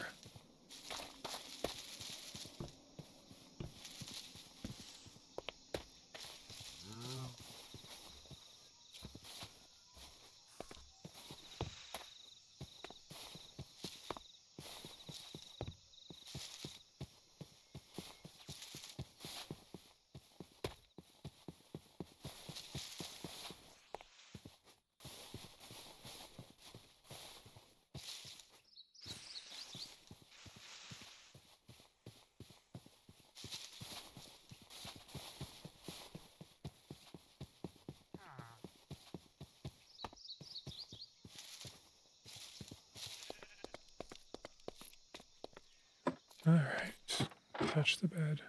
[SPEAKER 1] Alright. Touch the bed.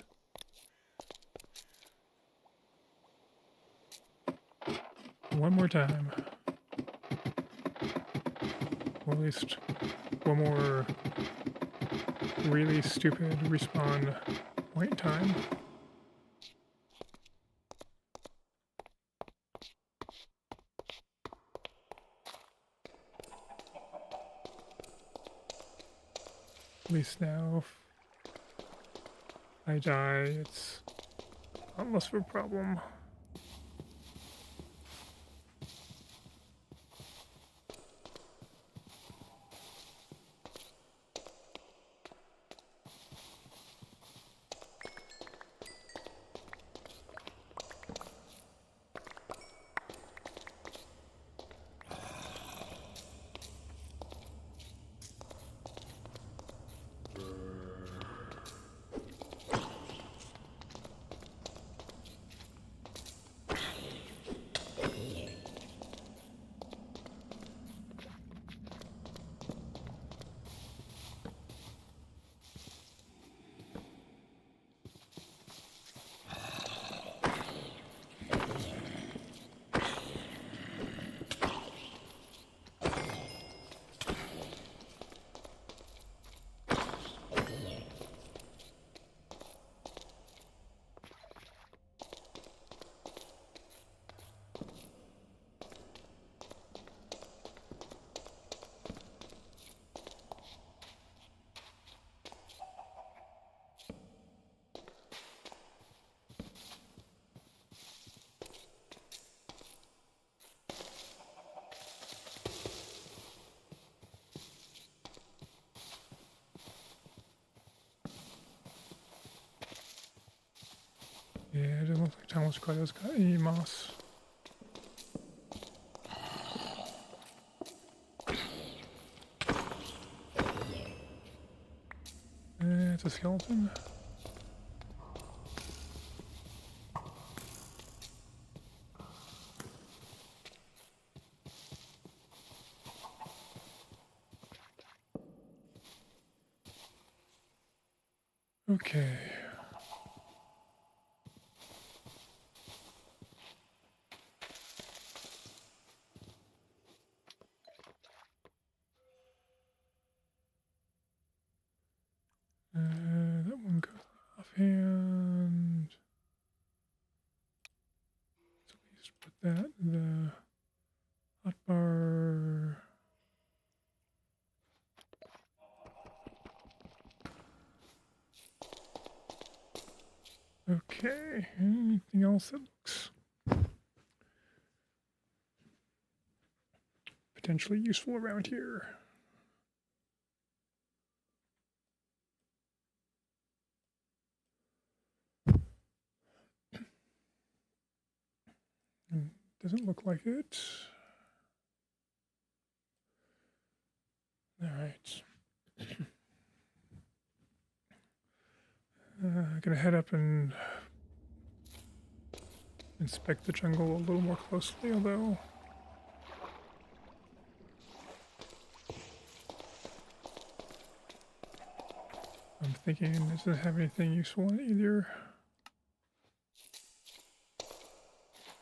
[SPEAKER 1] One more time. Or at least one more really stupid respawn point time. At least now, if I die, it's not less of a problem. Yeah, it doesn't look like Thomas Crowder's got any moss. It's a skeleton. Okay. That one goes offhand. So we just put that in the hotbar. Okay, anything else that looks potentially useful around here? Doesn't look like it. All right. Gonna head up and inspect the jungle a little more closely, although I'm thinking it doesn't have anything useful in it either.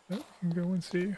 [SPEAKER 1] But we can go and see.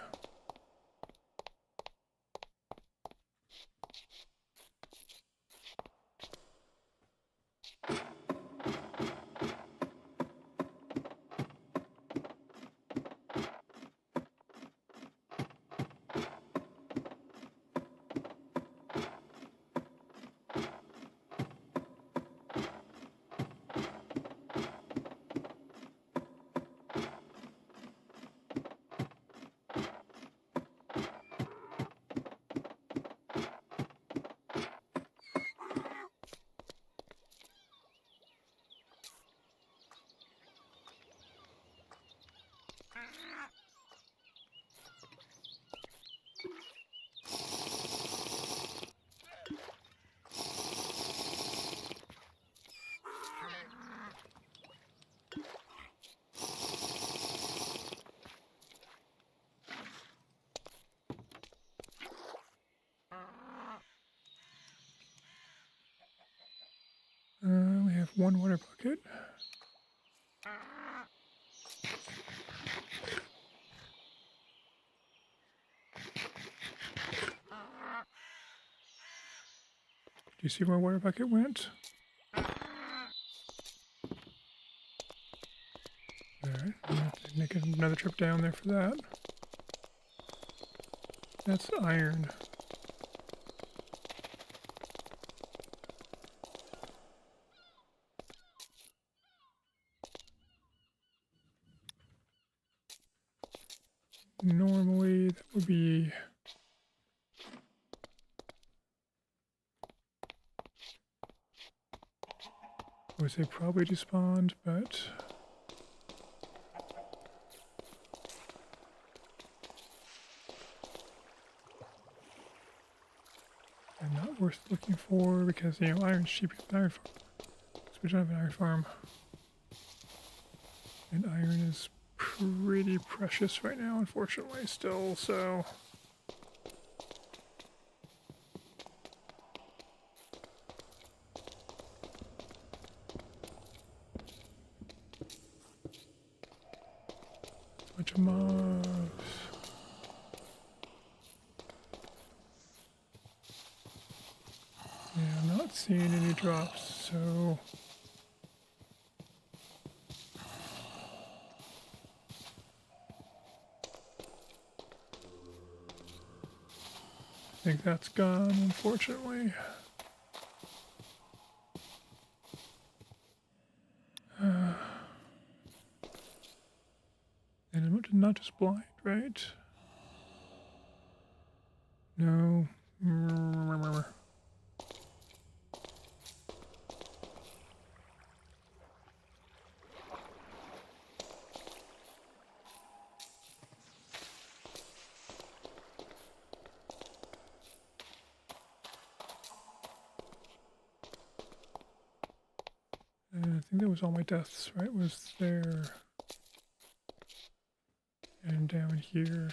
[SPEAKER 1] one water bucket. Do you see where water bucket went? Alright, I'm gonna have to make another trip down there for that. That's iron. Normally that would be I would say probably despawned, but and not worth looking for because iron's cheap at an iron farm. So we don't have an iron farm. And iron is pretty precious right now, unfortunately, still, so bunch of mobs. Yeah, I'm not seeing any drops, so I think that's gone, unfortunately. And I'm not just blind, right? No. And I think that was all my deaths, right? Was there and down here.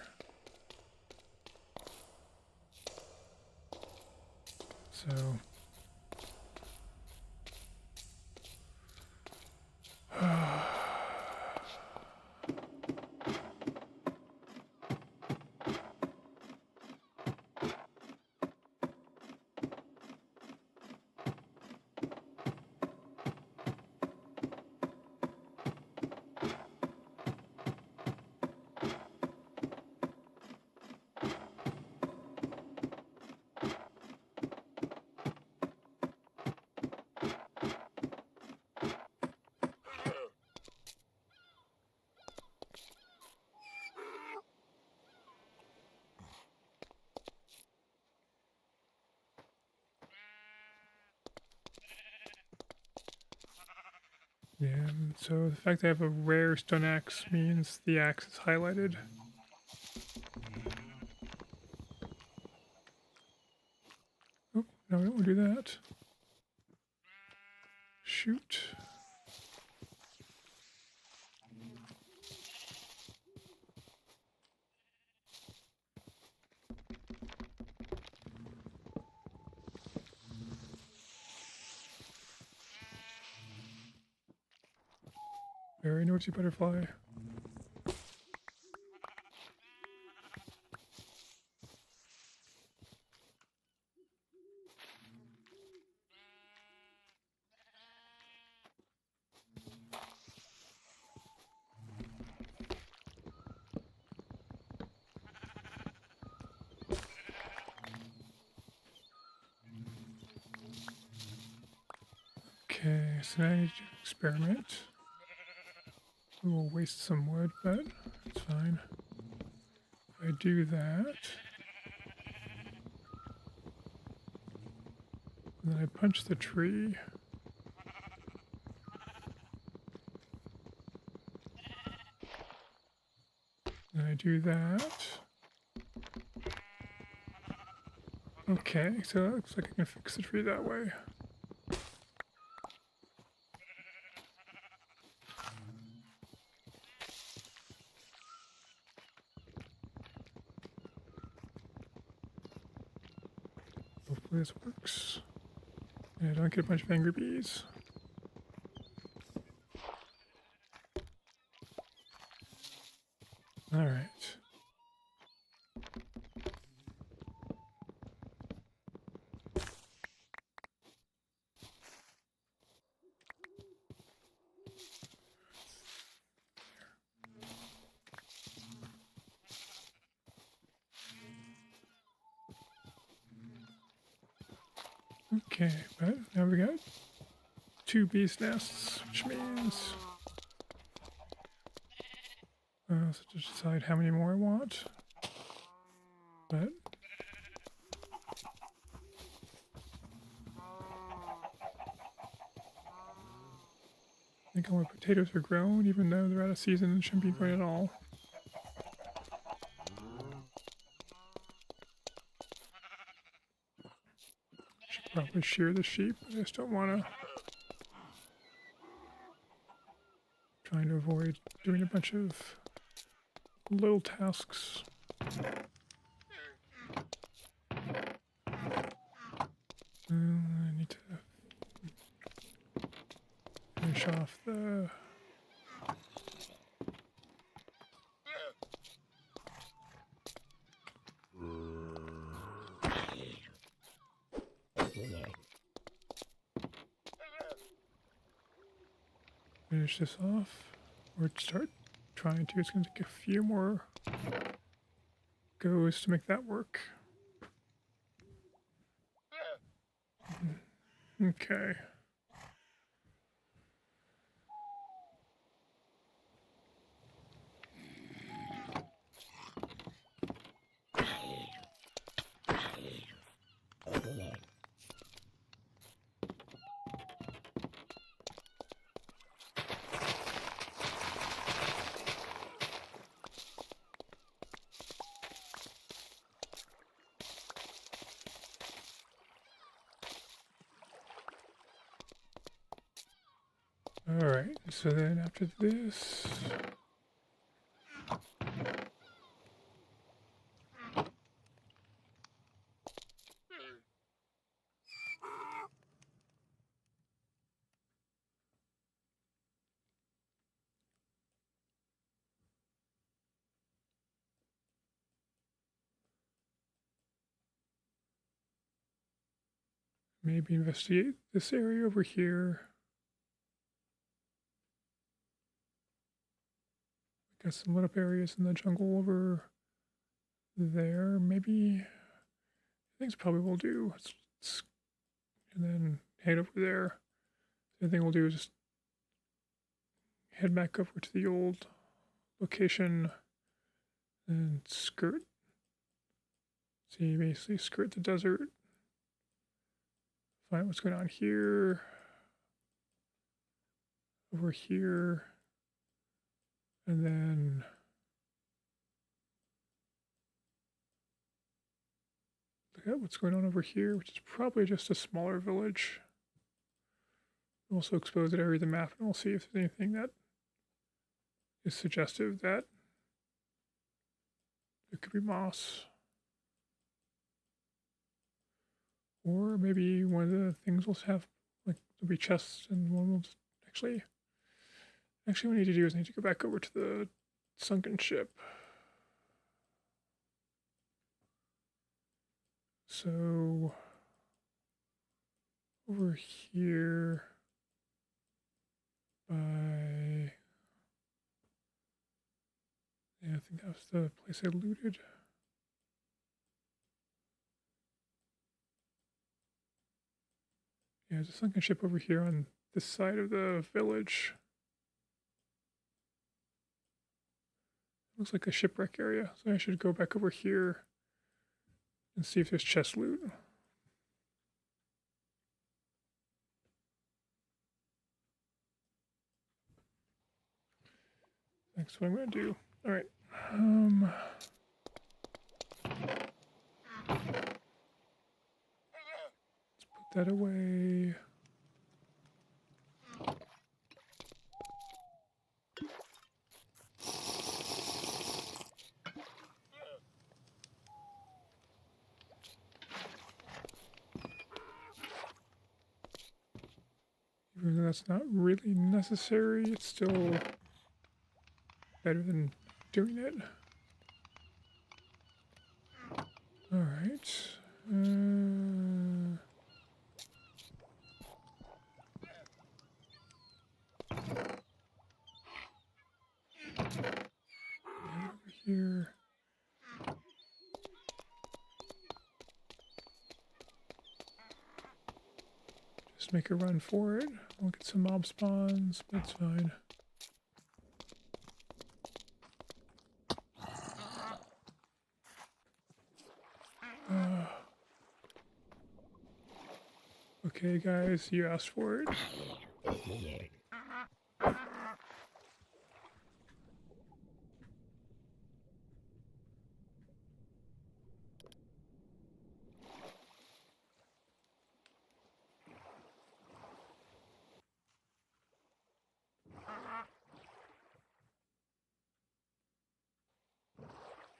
[SPEAKER 1] So yeah, so the fact that I have a rare stone axe means the axe is highlighted. Oh, no, we don't want to do that. Shoot. Very naughty butterfly. Okay, so now I need to do an experiment. We will waste some wood, but it's fine. If I do that, and then I punch the tree. And I do that. Okay, so it looks like I can fix the tree that way. Hopefully this works. And I don't get a bunch of angry bees. All right. Okay, but now we got 2 bees nests, which means so just decide how many more I want. But I think all my potatoes are grown, even though they're out of season and shouldn't be grown at all. Should probably shear the sheep. I just don't want to. Trying to avoid doing a bunch of little tasks. I need to finish off the. Finish this off, or start trying to. It's going to take a few more goes to make that work. Okay. Alright, so then after this... maybe investigate this area over here. Got some lit up areas in the jungle over there. Maybe I think it's probably what we'll do. And then head over there. The thing we'll do is just head back over to the old location and skirt. See, basically skirt the desert. Find what's going on here. Over here. And then look at what's going on over here, which is probably just a smaller village. Also expose that area of the map, and we'll see if there's anything that is suggestive that there could be moss. Or maybe one of the things will have, like, there'll be chests, and one will actually what I need to do is I need to go back over to the sunken ship. So over here by, yeah, I think that was the place I looted. Yeah, there's a sunken ship over here on this side of the village. Looks like a shipwreck area, so I should go back over here and see if there's chest loot. That's what I'm going to do. All right. Let's put that away. Even though that's not really necessary, it's still better than doing it. right. Over here. Just make a run for it. We'll get some mob spawns, but it's fine. Okay, guys, you asked for it.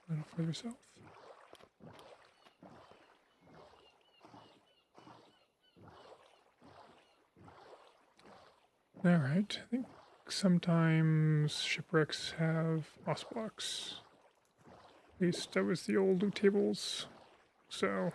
[SPEAKER 1] A little further south. Alright, I think sometimes shipwrecks have moss blocks. At least that was the old loot tables. So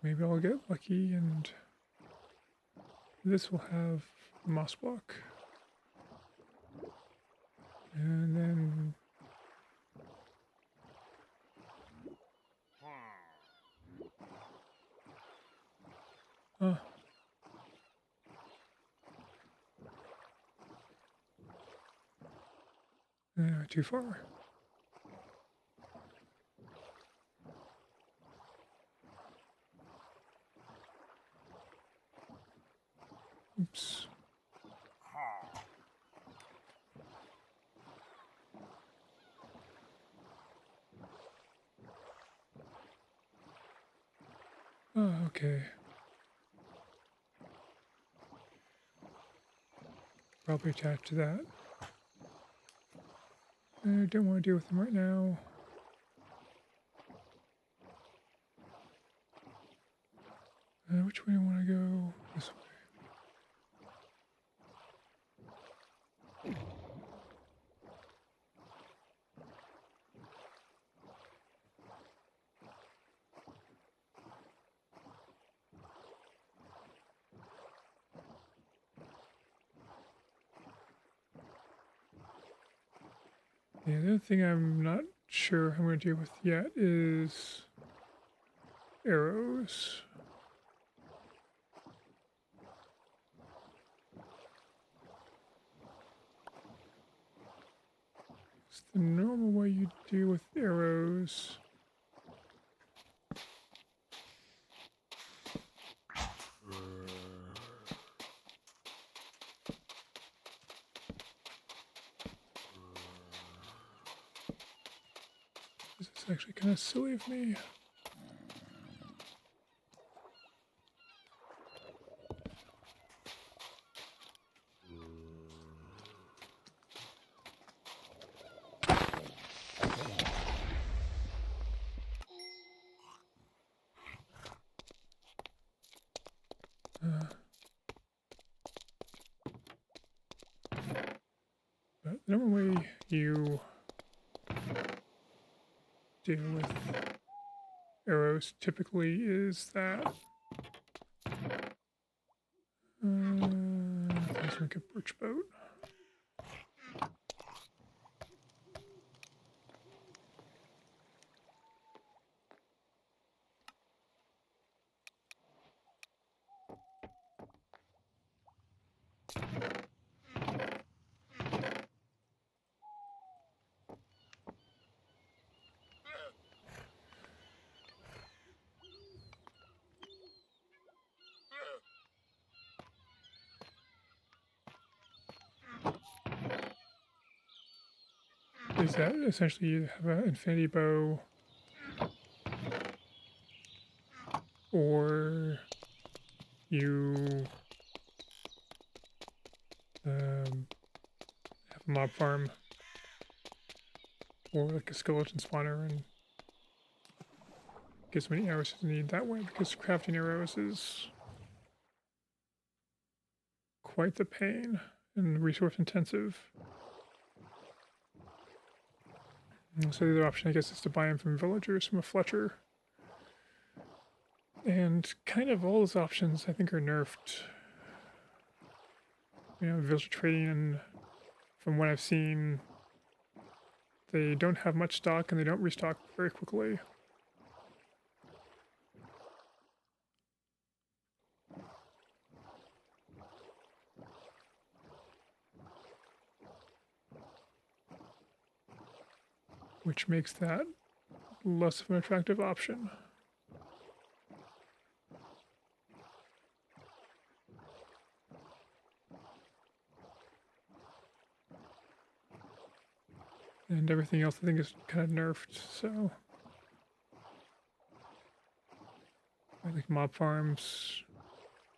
[SPEAKER 1] maybe I'll get lucky and this will have a moss block. And then too far. Oops. Oh, okay. Probably attached to that. I don't want to deal with them right now. Which way do I want to go? This way. Yeah, the other thing I'm not sure I'm going to deal with yet is arrows. It's the normal way you deal with arrows. This is actually kind of silly of me. But the normal way you deal with arrows typically is that let's make a birch boat. Is that essentially you have an infinity bow or you mob farm or like a skeleton spawner and get as many arrows as you need that way, because crafting arrows is quite the pain and resource intensive. And so the other option, I guess, is to buy them from villagers, from a Fletcher. And kind of all those options, I think, are nerfed. You know, villager trading, and from what I've seen, they don't have much stock and they don't restock very quickly. Which makes that less of an attractive option. And everything else I think is kind of nerfed, so I think mob farms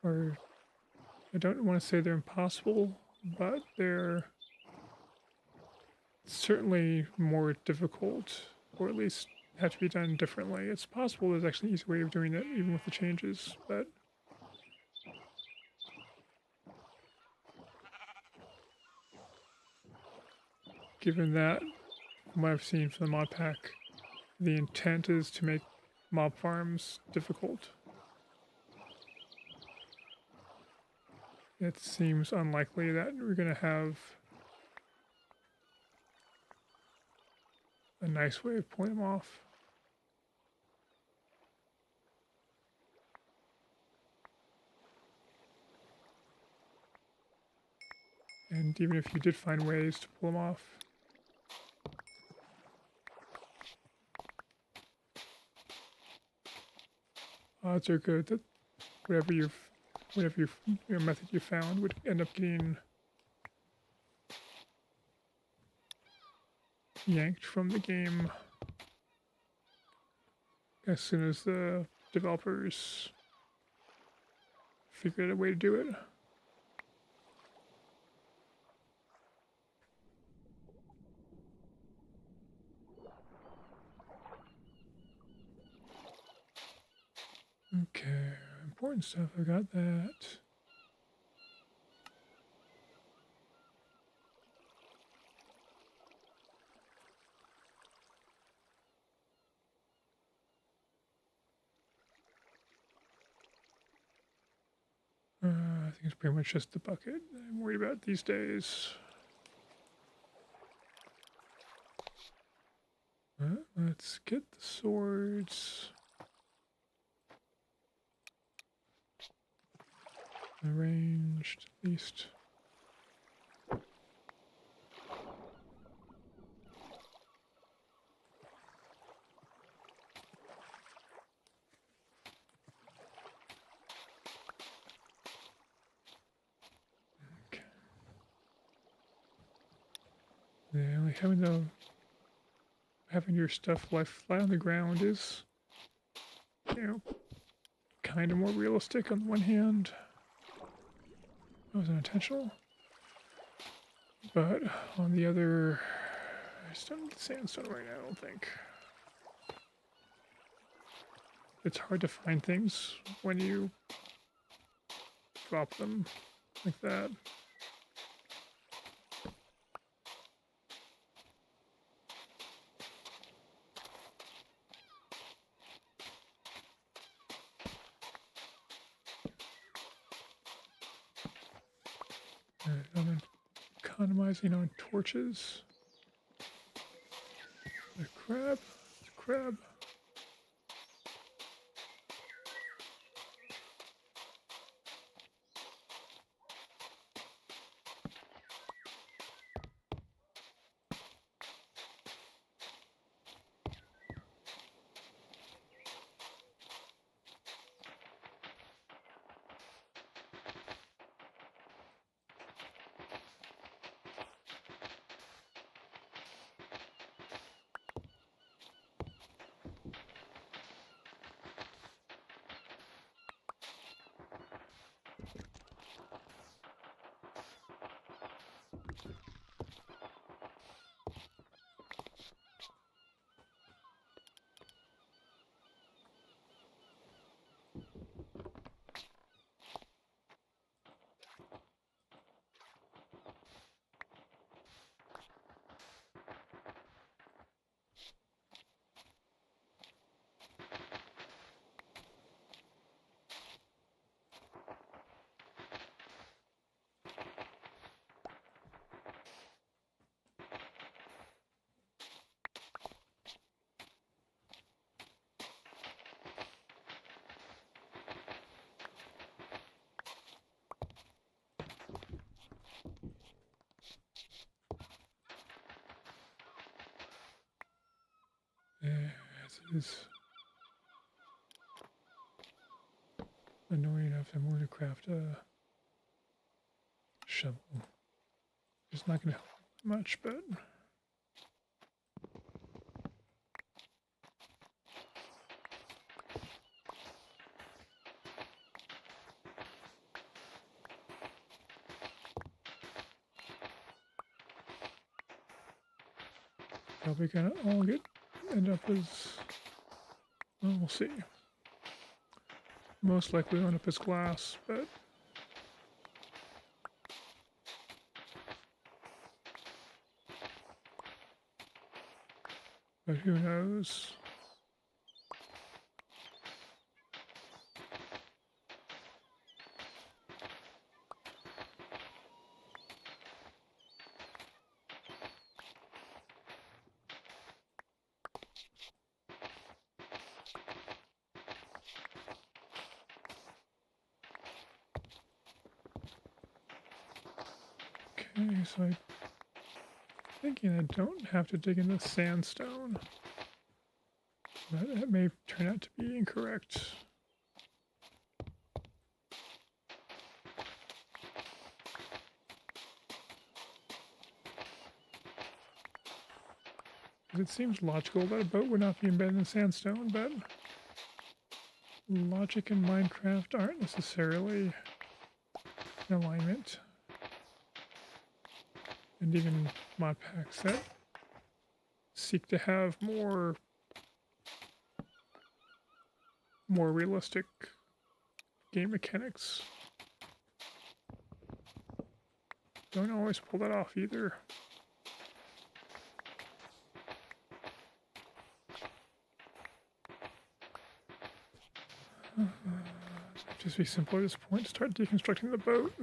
[SPEAKER 1] are, I don't want to say they're impossible, but they're certainly more difficult, or at least have to be done differently. It's possible there's actually an easy way of doing it, even with the changes, but given that, from what I've seen from the Modpack, the intent is to make mob farms difficult. It seems unlikely that we're going to have a nice way of pulling them off. And even if you did find ways to pull them off, odds are good that whatever your method you found would end up getting yanked from the game as soon as the developers figure out a way to do it. Okay, important stuff, I got that. I think it's pretty much just the bucket I'm worried about these days. Let's get the swords. Arranged, at least. Okay. Yeah, like having your stuff fly on the ground is, you know, kind of more realistic on the one hand. That was unintentional. But on the other, I just don't need the sandstone right now, I don't think. It's hard to find things when you drop them like that. I'm economizing on torches. The crab. The crab. is annoying enough. I'm going to craft a shovel. It's not going to help much, but probably gonna all end up as, well, we'll see. Most likely end up as glass, but who knows? Okay, so I'm thinking I don't have to dig into sandstone, but that may turn out to be incorrect. It seems logical that a boat would not be embedded in sandstone, but logic and Minecraft aren't necessarily in alignment. And even mod packs that seek to have more realistic game mechanics don't always pull that off either. It'd just be simpler at this point to start deconstructing the boat.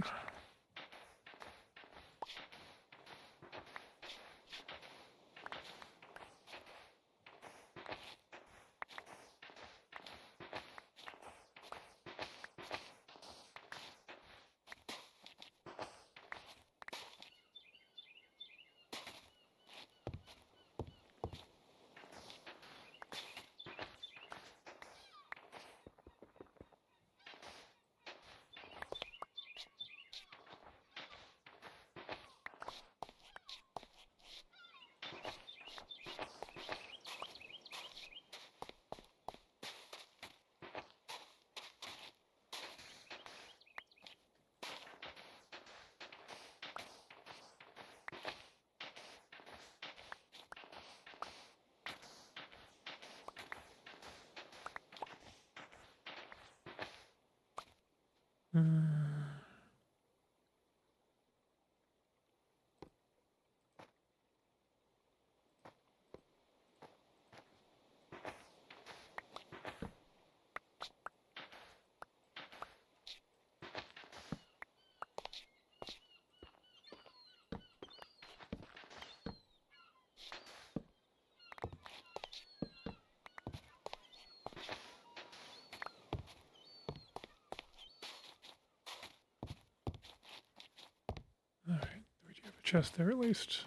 [SPEAKER 1] Alright, we do have a chest there at least.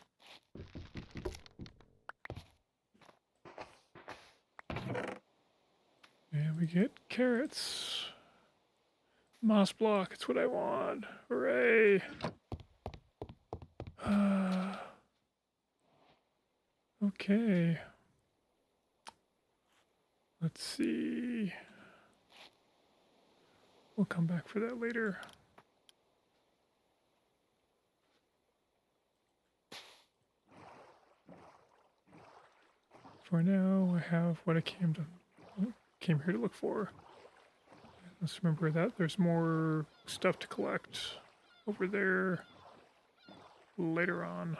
[SPEAKER 1] And we get carrots. Moss block, it's what I want. Hooray! Okay. Let's see. We'll come back for that later. For now, I have what I came here to look for. Let's remember that there's more stuff to collect over there later on.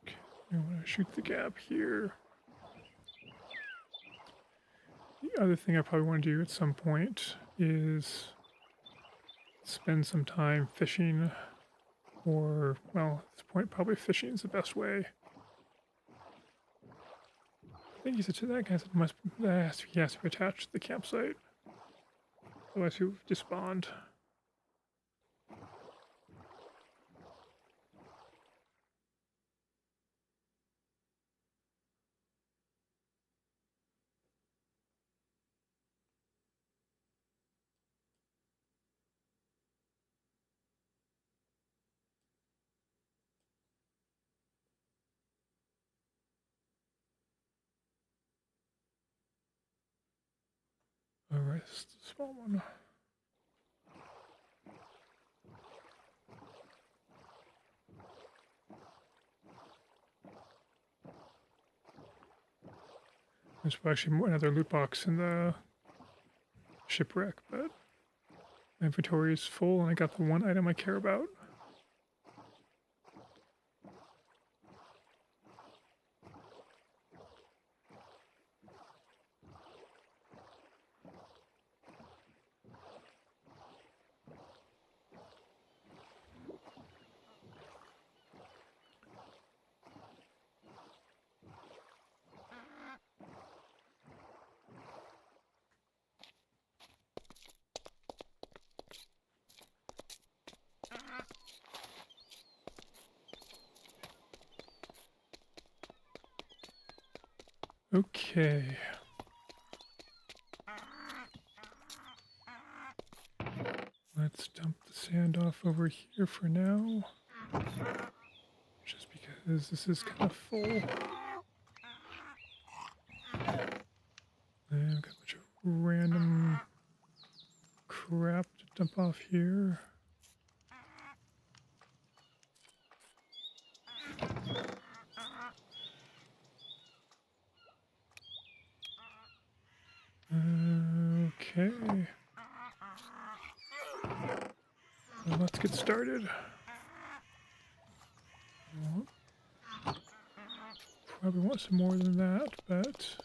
[SPEAKER 1] Okay, I'm going to shoot the gap here. The other thing I probably want to do at some point is spend some time fishing, or, well, at this point, probably fishing is the best way. I think he said to that guy that he has to be attached to the campsite. Otherwise you despawned. Alright, this is the small one. There's actually another loot box in the shipwreck, but my inventory is full and I got the one item I care about. Okay. Let's dump the sand off over here for now. Just because this is kind of full. And I've got a bunch of random crap to dump off here. Okay. Well, let's get started. Probably want some more than that, but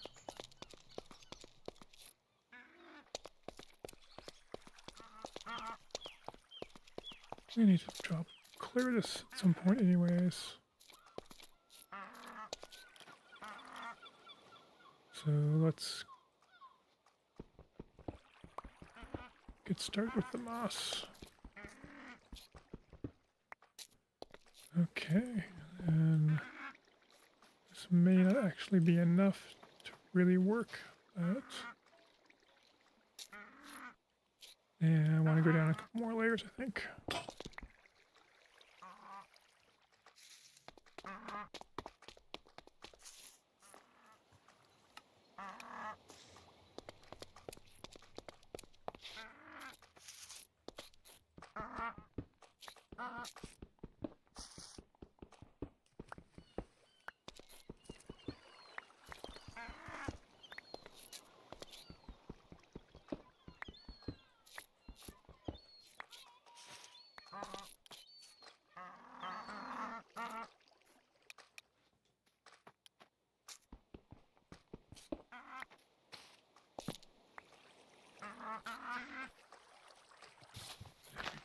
[SPEAKER 1] we need to clear this at some point anyways. So let's get started with the moss. Okay, and this may not actually be enough to really work, but and I want to go down a couple more layers, I think.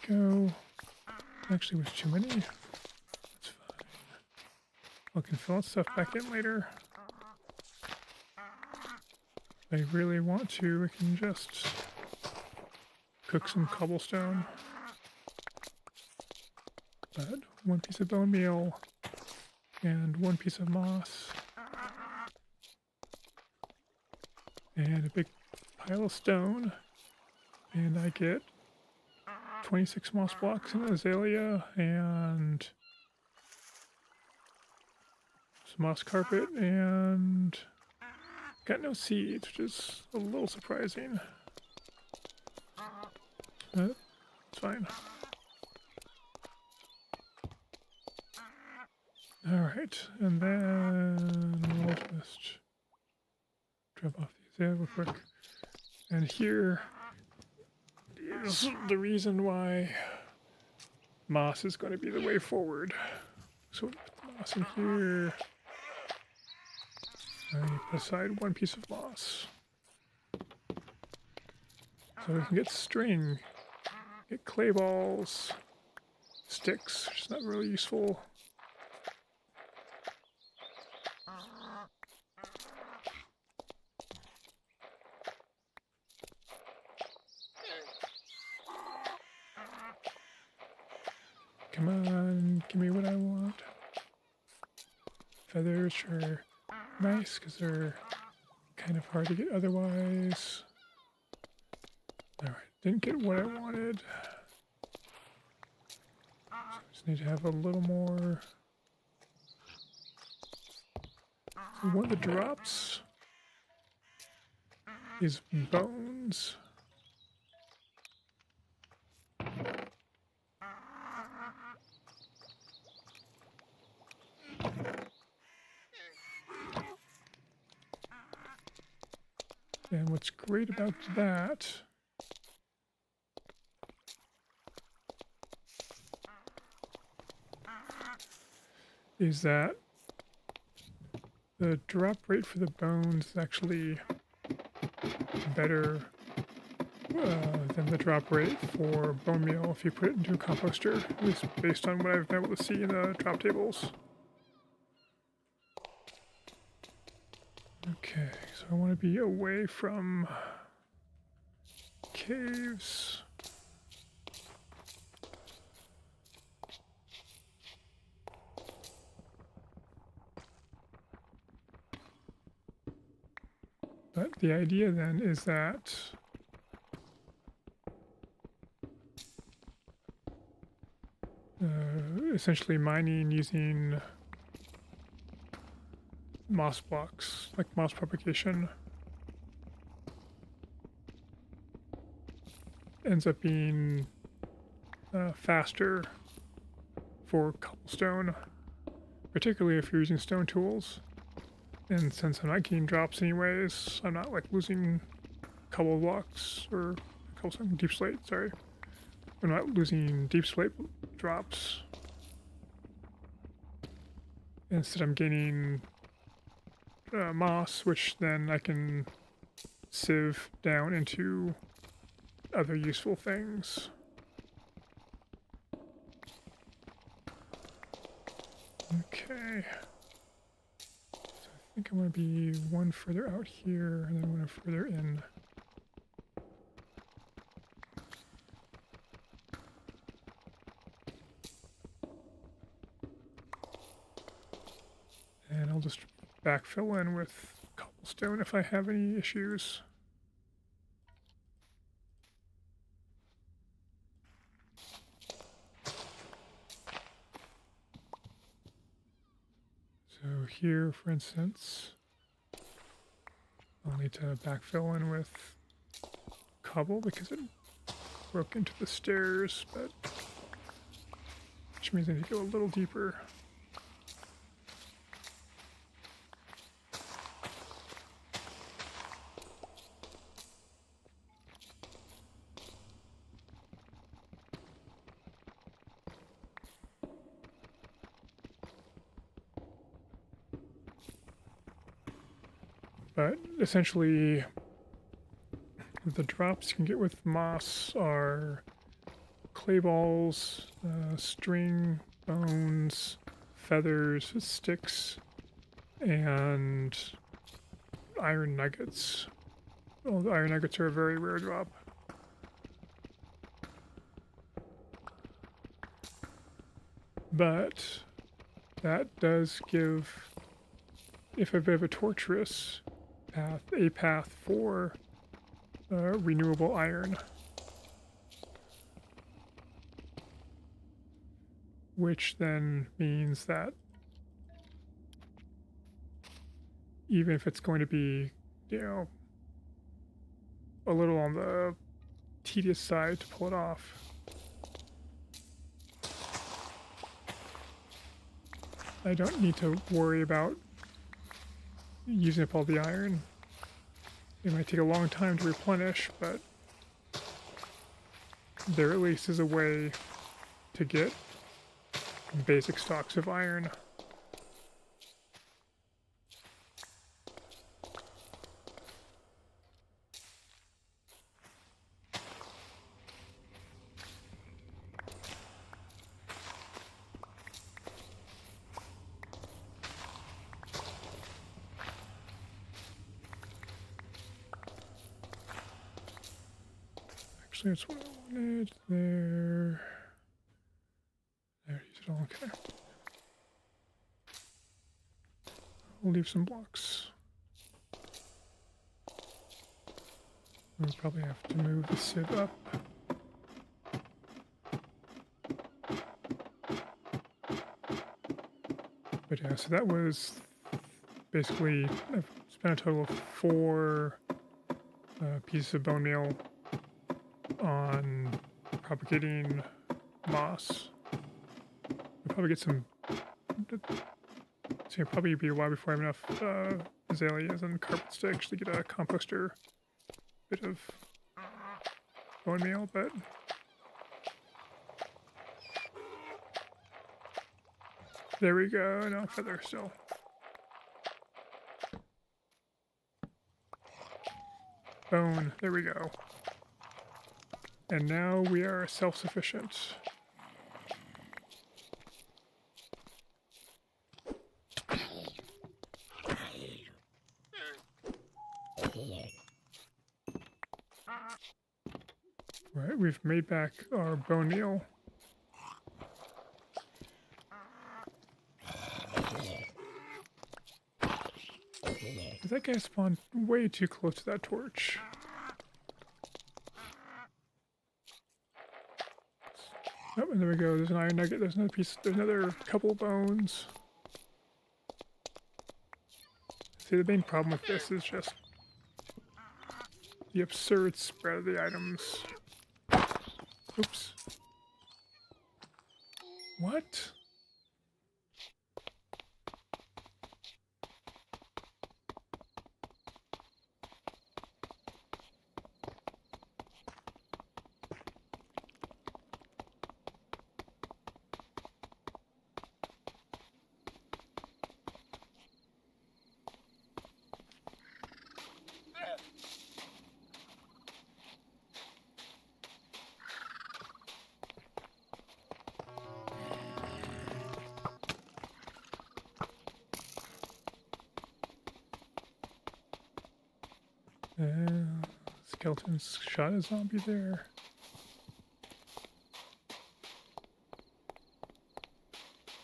[SPEAKER 1] Go. Actually, was too many. That's fine. I can fill that stuff back in later. If I really want to, I can just cook some cobblestone. But one piece of bone meal and one piece of moss and a big pile of stone, and I get 26 moss blocks and azalea and some moss carpet, and got no seeds, which is a little surprising. But it's fine. Alright, and then we'll just drop off the azalea real quick. And here is the reason why moss is going to be the way forward. So put the moss in here. And put aside one piece of moss. So we can get string, get clay balls, sticks, which is not really useful. Come on, give me what I want. Feathers are nice because they're kind of hard to get otherwise. Alright, didn't get what I wanted. So just need to have a little more. So one of the drops is bones. And what's great about that is that the drop rate for the bones is actually better than the drop rate for bone meal if you put it into a composter, at least based on what I've been able to see in the drop tables. Okay, so I want to be away from caves. But the idea then is that essentially mining using moss blocks, like moss propagation, ends up being faster for cobblestone, particularly if you're using stone tools. And since I'm not getting drops anyways, I'm not like losing cobble blocks or cobblestone, deep slate, sorry. I'm not losing deep slate drops. Instead I'm gaining moss, which then I can sieve down into other useful things. Okay. So I think I'm going to be one further out here and then one further in. And I'll just backfill in with cobblestone if I have any issues. So here, for instance, I'll need to backfill in with cobble because it broke into the stairs, but which means I need to go a little deeper. But essentially, the drops you can get with moss are clay balls, string, bones, feathers, sticks, and iron nuggets. Well, the iron nuggets are a very rare drop. But that does give, if a bit of a torturous path, a path for renewable iron, which then means that even if it's going to be, you know, a little on the tedious side to pull it off, I don't need to worry about using up all the iron. It might take a long time to replenish, but there at least is a way to get basic stocks of iron. Actually, that's what I wanted there. There Okay. We'll leave some blocks. We'll probably have to move the sieve up. But yeah, so that was basically, I've spent a total of 4 pieces of bone meal on propagating moss. I'll probably get some, so it'll probably be a while before I have enough azaleas and carpets to actually get a composter bit of bone meal, but there we go. No feather still. Bone. There we go. And now we are self-sufficient. Right, we've made back our bone meal. That guy spawned way too close to that torch. Oh, and there we go. There's an iron nugget. There's another piece. There's another couple bones. See, the main problem with this is just the absurd spread of the items. Oops. What? Skeleton's shot a zombie there.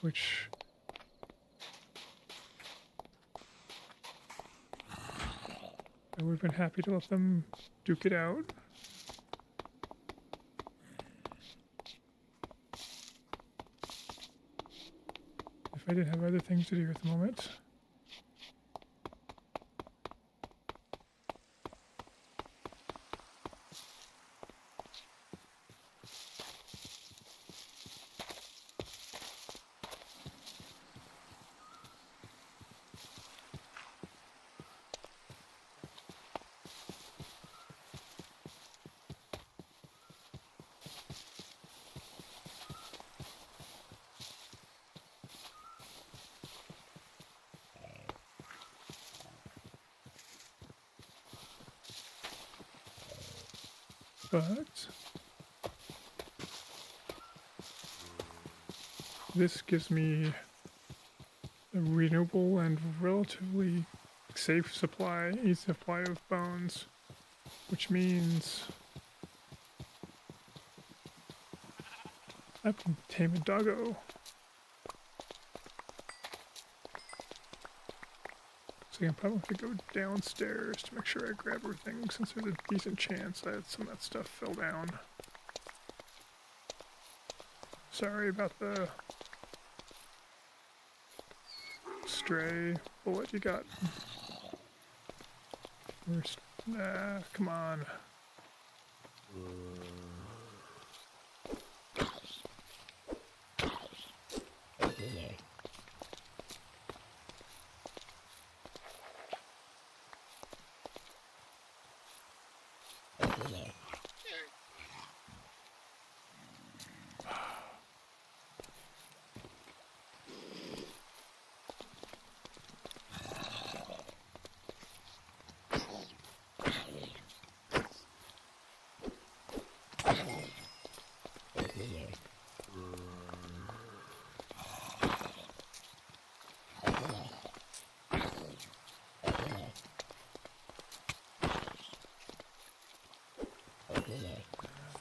[SPEAKER 1] Which... I would have been happy to let them duke it out. If I didn't have other things to do at the moment. But this gives me a renewable and relatively safe supply, easy supply of bones, which means I can tame a doggo. So I'm probably have to go downstairs to make sure I grab everything, since there's a decent chance that some of that stuff fell down. Sorry about the stray bullet you got. Where's... come on.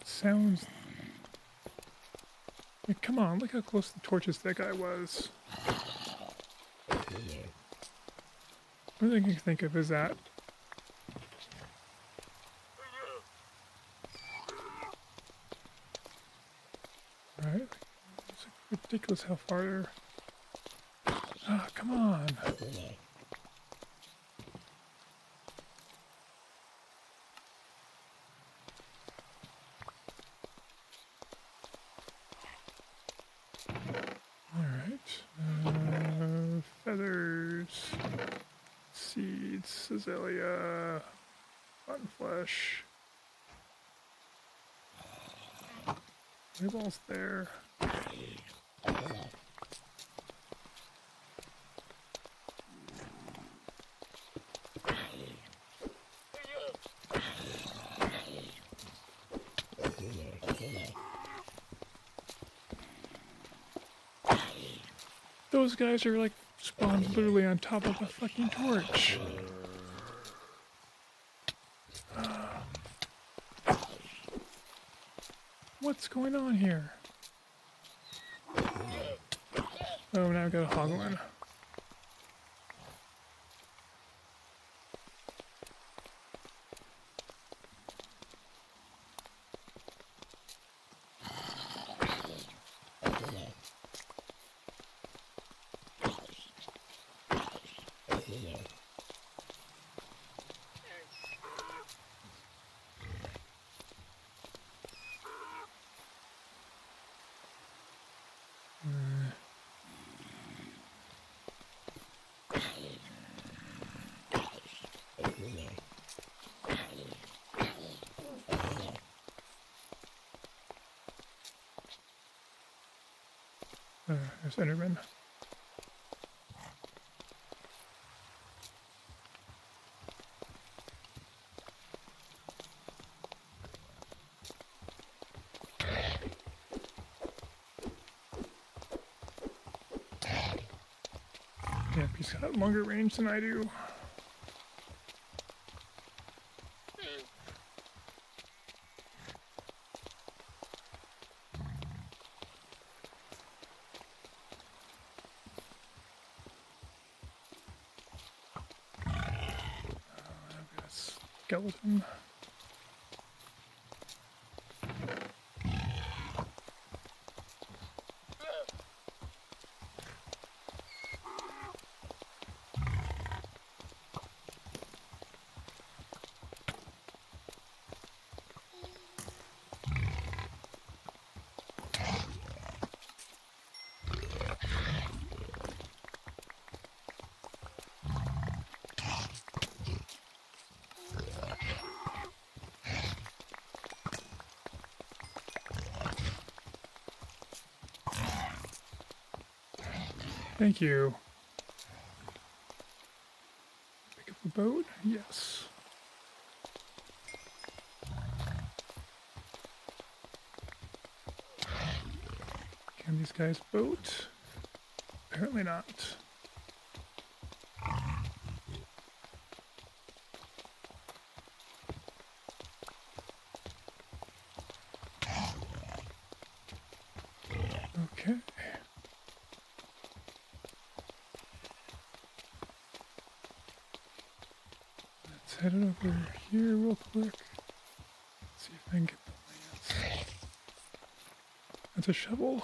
[SPEAKER 1] Sounds Like, come on, look how close the torches that guy was. What I can think of is that. Right? It's ridiculous how far they're... Ah, come on. Alright. Feathers. Seeds. Azalea. Rotten flesh. Eyeballs there. Those guys are like spawned literally on top of a fucking torch. What's going on here? Oh, now I've got a hoglin. There's Enderman. Yeah, he's got longer range than I do. Skeleton. Thank you. Pick up the boat? Yes. Can these guys boat? Apparently not. Okay. Let's head it over here real quick. See if I can get the lance. That's a shovel.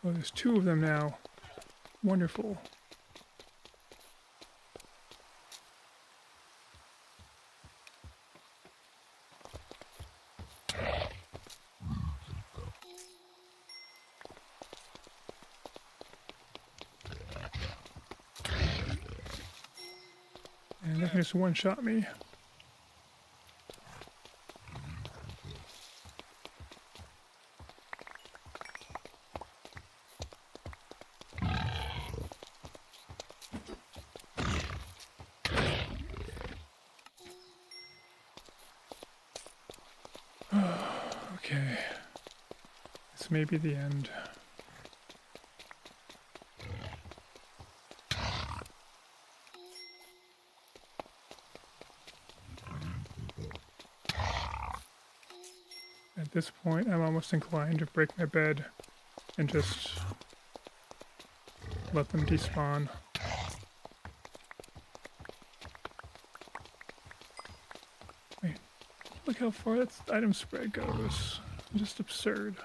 [SPEAKER 1] Oh, there's two of them now. Wonderful. And that just one-shot me. Okay. This may be the end. At this point, I'm almost inclined to break my bed and just let them despawn. Wait, look how far that item spread goes. Just absurd.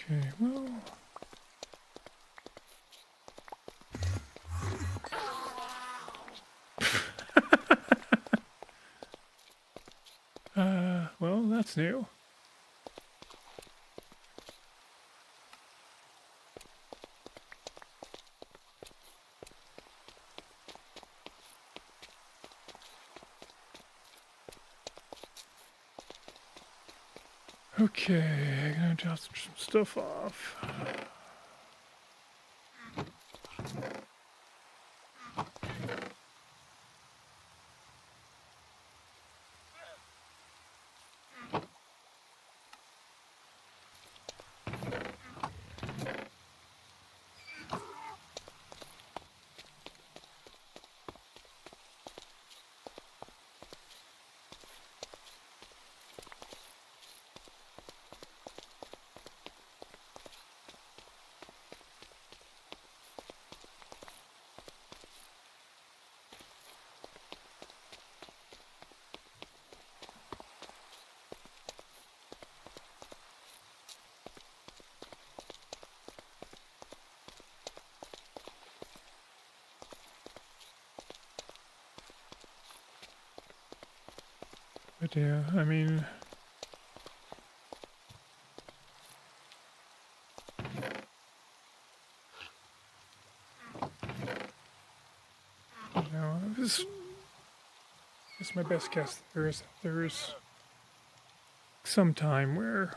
[SPEAKER 1] Okay, well... well, that's new. Okay, I'm gonna drop some stuff off. But yeah, I mean... No, this is my best guess. There's some time where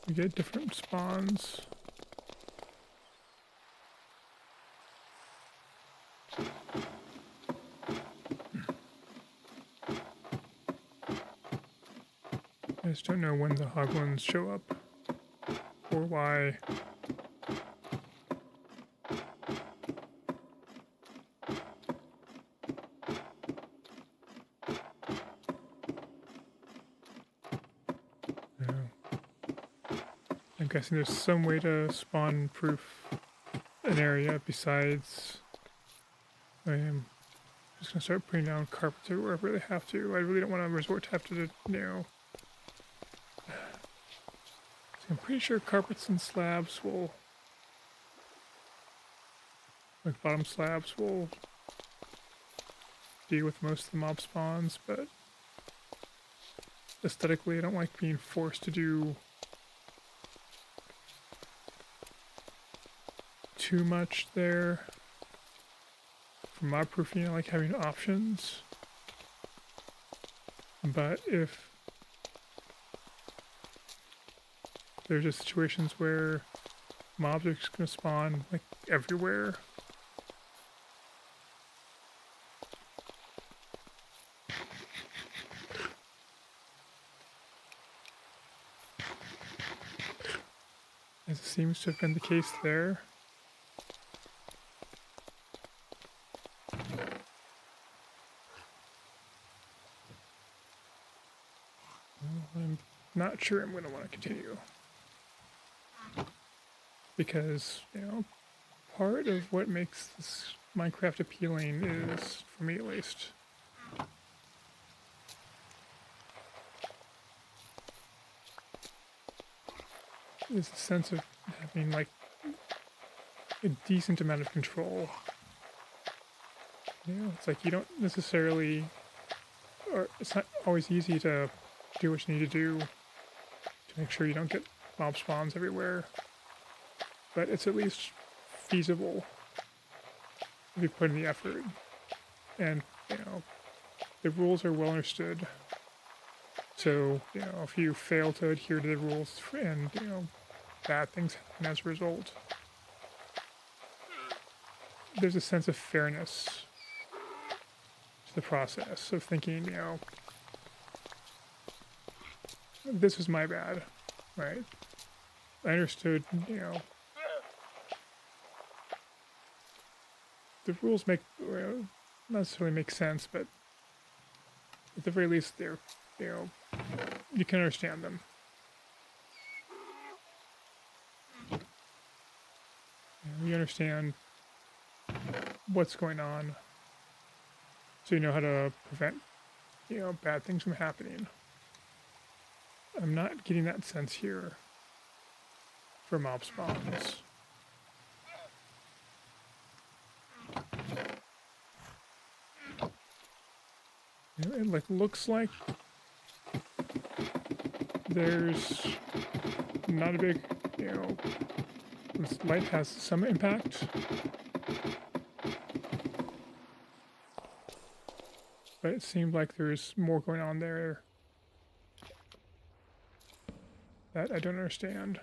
[SPEAKER 1] you get different spawns. I just don't know when the hoglins show up or why. I'm guessing there's some way to spawn proof an area besides. I am just gonna start putting down carpets everywhere if I really have to. I really don't want to resort to have to, I'm pretty sure carpets and slabs will, like bottom slabs will deal with most of the mob spawns, but aesthetically I don't like being forced to do too much there. For mob proofing, I like having options, but if there's just situations where mobs are just going to spawn like everywhere. as it seems to have been the case there. I'm not sure I'm going to want to continue. Because, part of what makes this Minecraft appealing is, for me at least, is a sense of having, like, a decent amount of control. It's like you don't necessarily, or it's not always easy to do what you need to do to make sure you don't get mob spawns everywhere. But it's at least feasible if you put in the effort. And, the rules are well understood. So, if you fail to adhere to the rules and, bad things happen as a result, there's a sense of fairness to the process of thinking, this was my bad, right? I understood, the rules make, not necessarily make sense, but at the very least, they're, you can understand them. You understand what's going on, so you know how to prevent, bad things from happening. I'm not getting that sense here for mob spawns. It looks like there's not a big, this light has some impact. But it seemed like there's more going on there that I don't understand.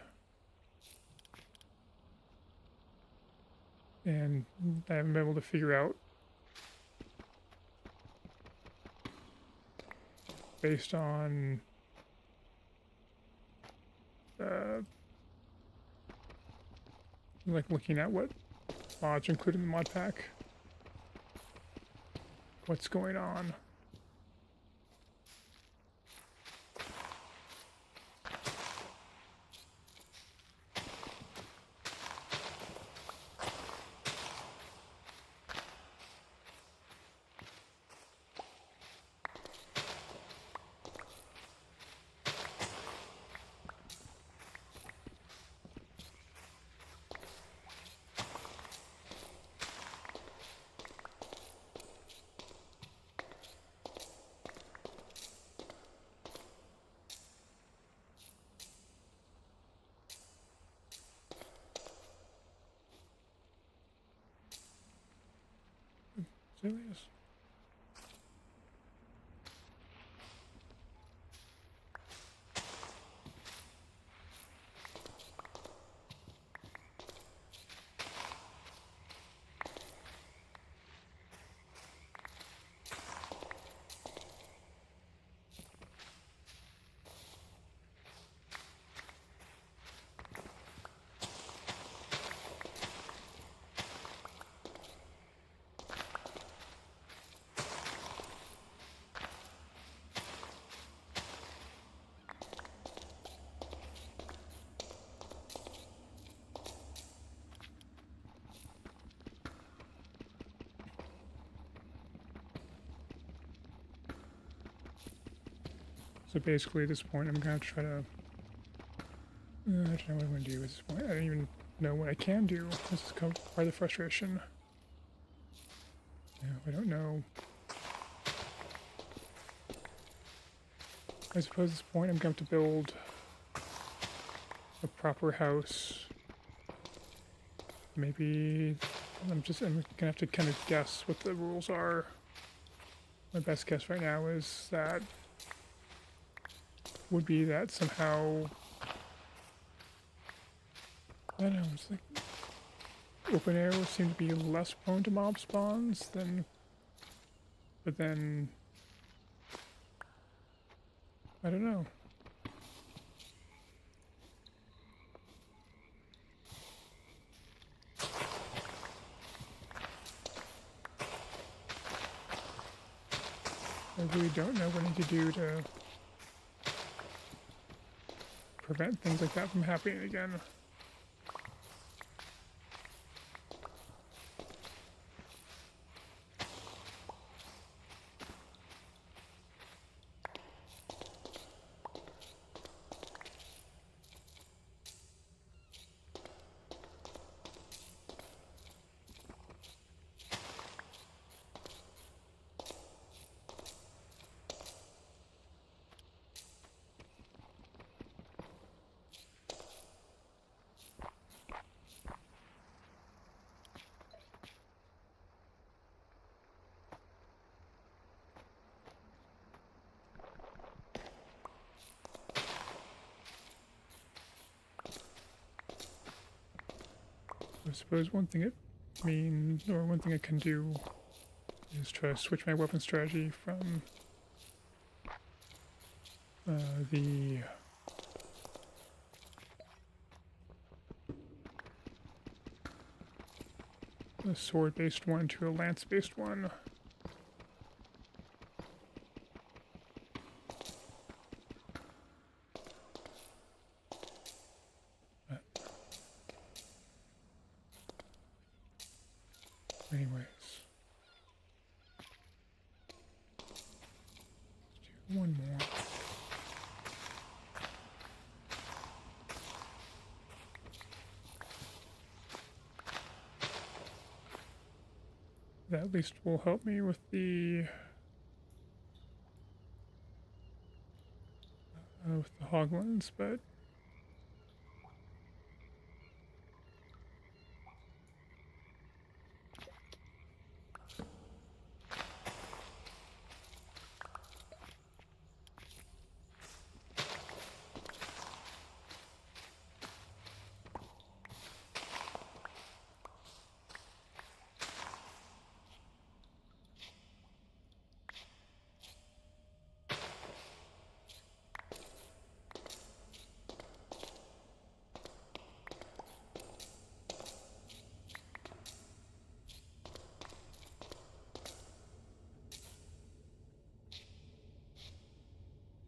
[SPEAKER 1] And I haven't been able to figure out, based on like looking at what mods are included in the Modpack, what's going on. Serious? So basically at this point I'm going to try to, I don't know what I'm going to do at this point. I don't even know what I can do. This is part of the frustration. I don't know. I suppose at this point I'm going to have to build a proper house. Maybe I'm going to have to kind of guess what the rules are. My best guess right now is that would be that somehow, I don't know, it's like open air would seem to be less prone to mob spawns than, but then, I don't know. really don't know what I need to do to prevent things like that from happening again. I suppose one thing one thing I can do is try to switch my weapon strategy from the sword-based one to a lance-based one. Anyways, let's do one more. That at least will help me with the hoglins, but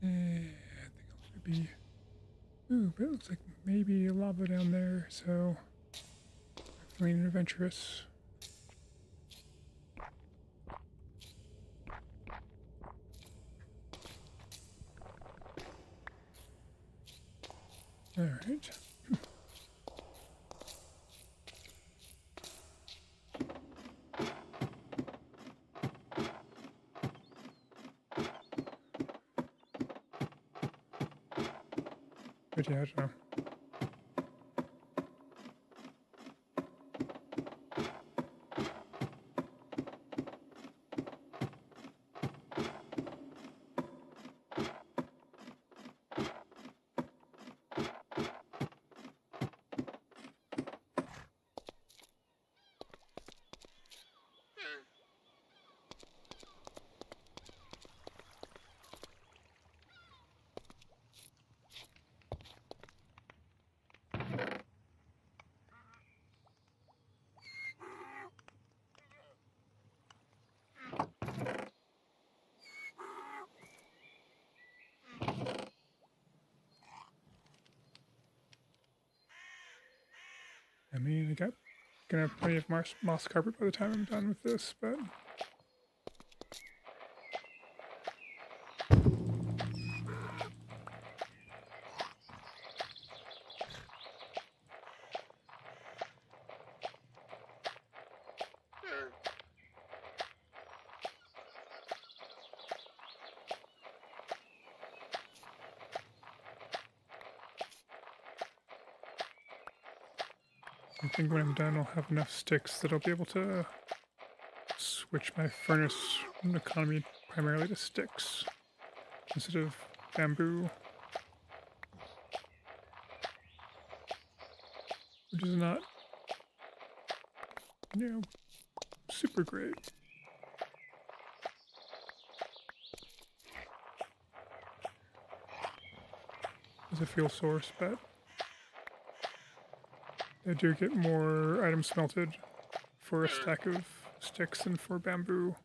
[SPEAKER 1] I think I'll be. Ooh, but it looks like maybe lava down there, so feeling adventurous. All right. But yeah, I don't know. I mean, gonna have plenty of moss carpet by the time I'm done with this, but I think when I'm done, I'll have enough sticks that I'll be able to switch my furnace economy primarily to sticks instead of bamboo, which is not, super great. As a fuel source, but I do get more items smelted for a stack of sticks than for bamboo.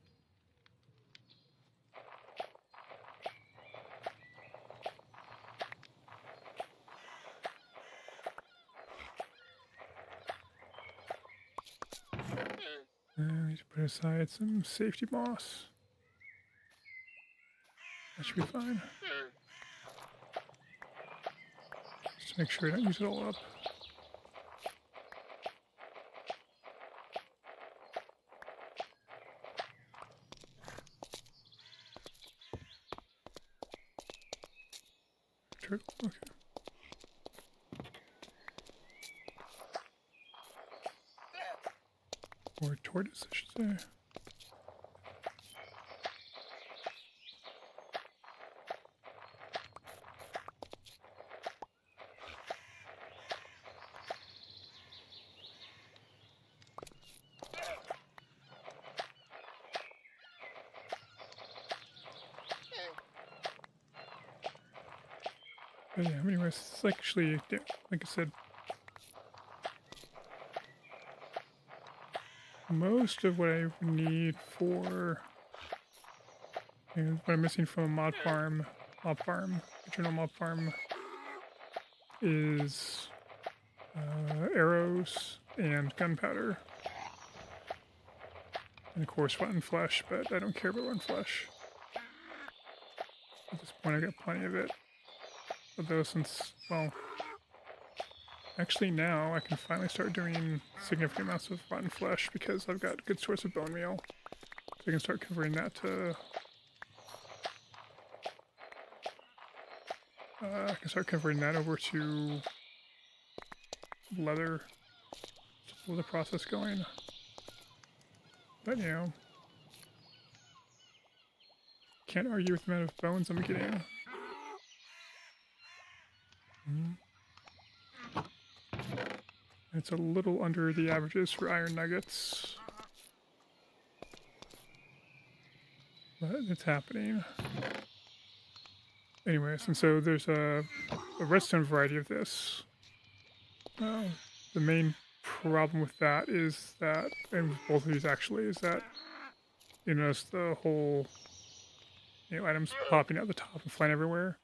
[SPEAKER 1] need to put aside some safety moss. That should be fine. Just to make sure I don't use it all up. True. Okay. Or tortoise, I should say. But yeah, anyways, it's actually, yeah, like I said, most of what I need for, you know, what I'm missing from a original mob farm is arrows and gunpowder. And of course rotten flesh, but I don't care about rotten flesh. At this point I got plenty of it. Although since, well, actually now I can finally start doing significant amounts of rotten flesh because I've got a good source of bone meal. So I can start converting that to, I can start converting that over to leather. Just a process going. But you know, can't argue with the amount of bones I'm getting. It's a little under the averages for iron nuggets. But it's happening. Anyways, and so there's a redstone variety of this. The main problem with that is that, and with both of these actually, is that you notice the whole, you know, items popping out the top and flying everywhere.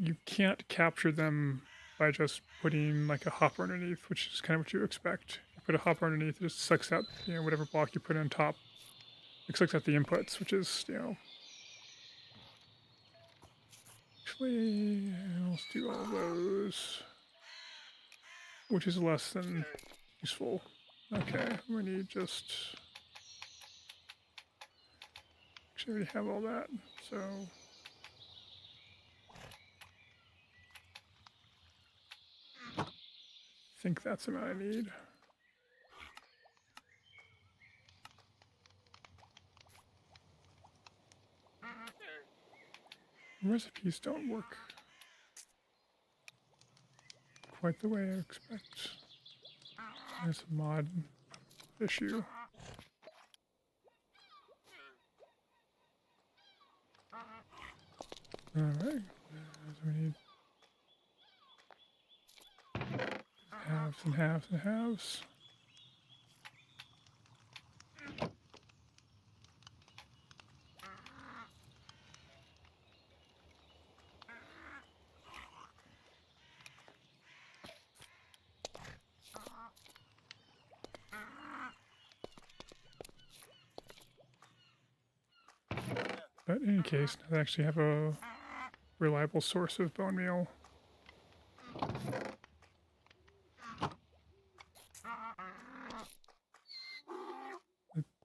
[SPEAKER 1] You can't capture them by just putting like a hopper underneath, which is kind of what you expect. You put a hopper underneath, it just sucks out, you know, whatever block you put on top. It sucks out the inputs, which is, you know. Actually, let's do all those, which is less than useful. Okay, we need just. Actually, I already have all that, so. I think that's the amount I need. Recipes don't work quite the way I expect. There's a mod issue. Alright, so we need halves and halves and halves. But in any case, I actually have a reliable source of bone meal.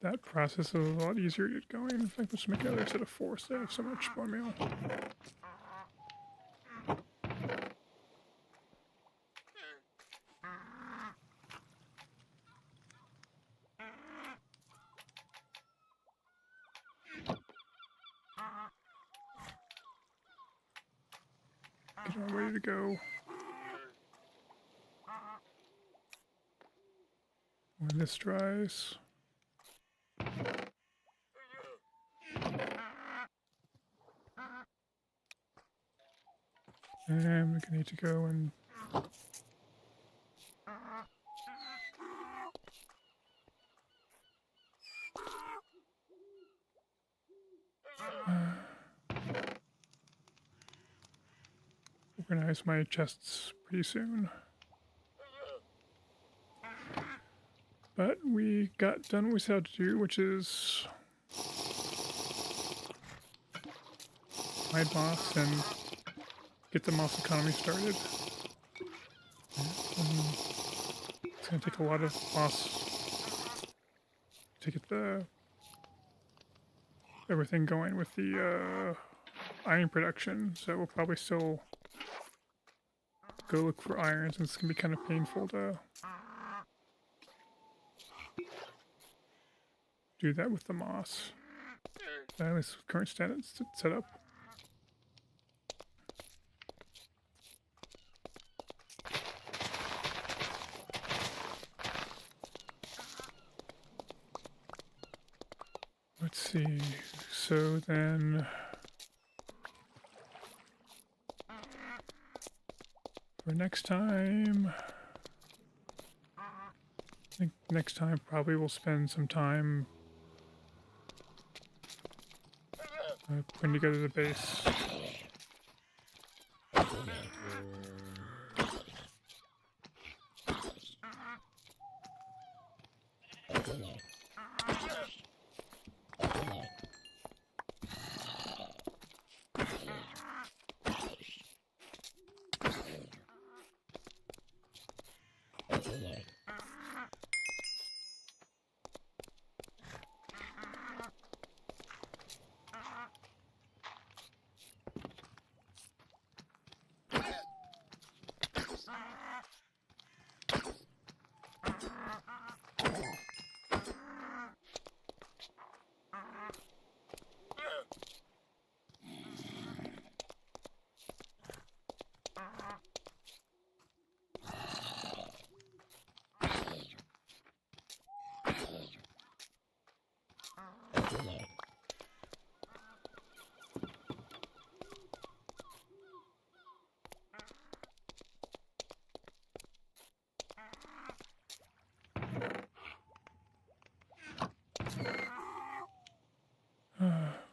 [SPEAKER 1] That process is a lot easier to get going. In fact, let's make another set of 4 so I have so much bone meal. Get all ready to go. When this dries. And we're gonna need to go and organize my chests pretty soon. But we got done what we set out to do, which is find moss and get the moss economy started. It's going to take a lot of moss to get everything going with the iron production, so we'll probably still go look for iron, since it's going to be kind of painful to do that with the moss. At least with current status setup. Let's see, so then for next time, I think next time probably we'll spend some time putting together the base.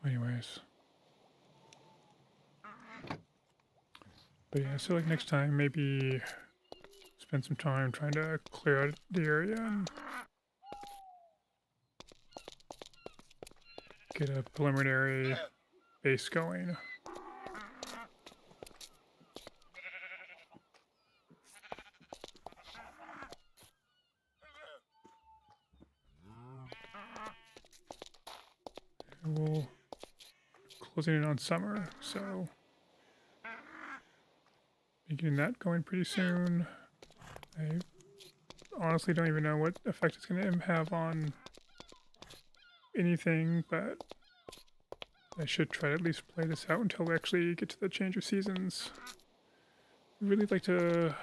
[SPEAKER 1] Anyways. But yeah, so like next time, maybe spend some time trying to clear out the area and get a preliminary base going. We'll closing in on summer, so be getting that going pretty soon. I honestly don't even know what effect it's going to have on anything, but I should try to at least play this out until we actually get to the change of seasons. I'd really like to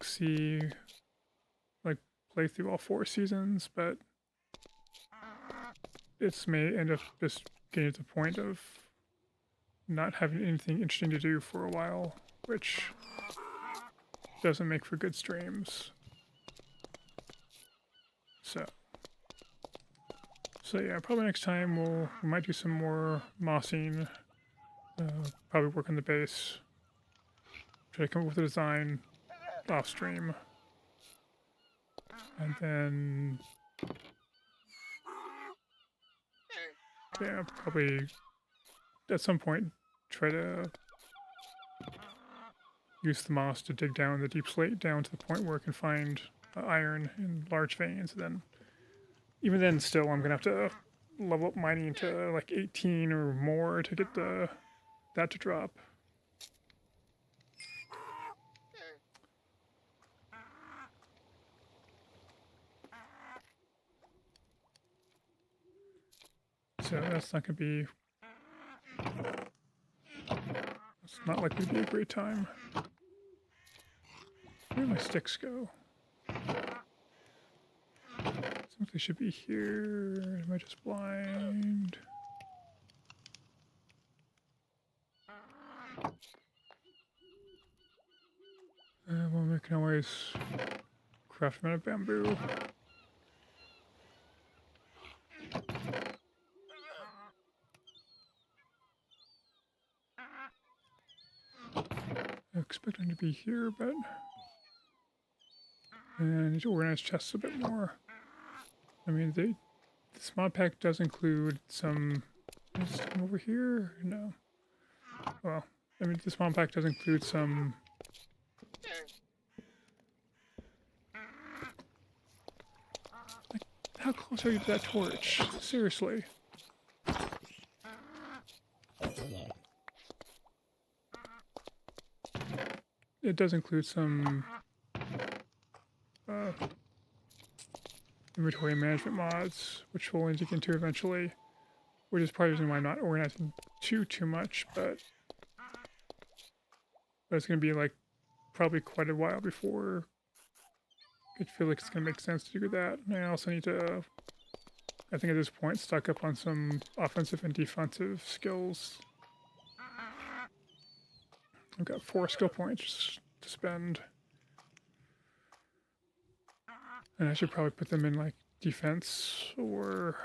[SPEAKER 1] see, like, play through all 4 seasons, but it's may end up just getting to the point of not having anything interesting to do for a while, which doesn't make for good streams. So yeah, probably next time we might do some more mossing, probably work on the base, try to come up with a design off stream, and then yeah, probably at some point try to use the moss to dig down the deep slate down to the point where it can find iron in large veins. And then, even then, still I'm gonna have to level up mining to like 18 or more to get that to drop. So that's not gonna be. It's not likely to be a great time. Where do my sticks go? Seems they should be here. Am I just blind? Well, we can always craft them out of bamboo. I expect them to be here, but I need to organize chests a bit more. I mean, this mod pack does include some... Is it over here? No. Well, I mean, this mod pack does include some... Like, how close are you to that torch? Seriously. It does include some inventory management mods, which we'll link into eventually, which is probably the reason why I'm not organizing too much, but it's going to be like probably quite a while before I feel like it's going to make sense to do that. And I also need to, I think at this point, stock up on some offensive and defensive skills. I've got 4 skill points to spend. And I should probably put them in like defense, or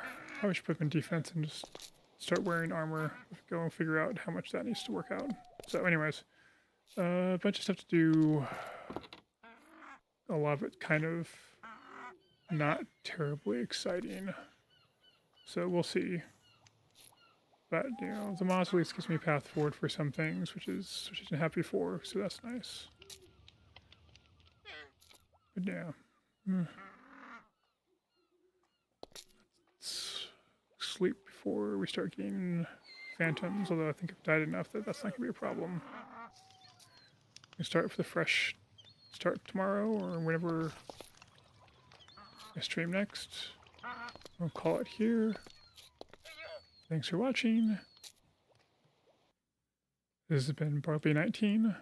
[SPEAKER 1] I should put them in defense and just start wearing armor. Go and figure out how much that needs to work out. So anyways, a bunch of stuff to do. A lot of it kind of not terribly exciting. So we'll see. But, you know, the mods at least gives me a path forward for some things, which I'm happy for, so that's nice. But yeah. Let's sleep before we start getting phantoms, although I think I've died enough that that's not going to be a problem. We start with the fresh start tomorrow, or whenever I stream next. I'll call it here. Thanks for watching. This has been Bartley19.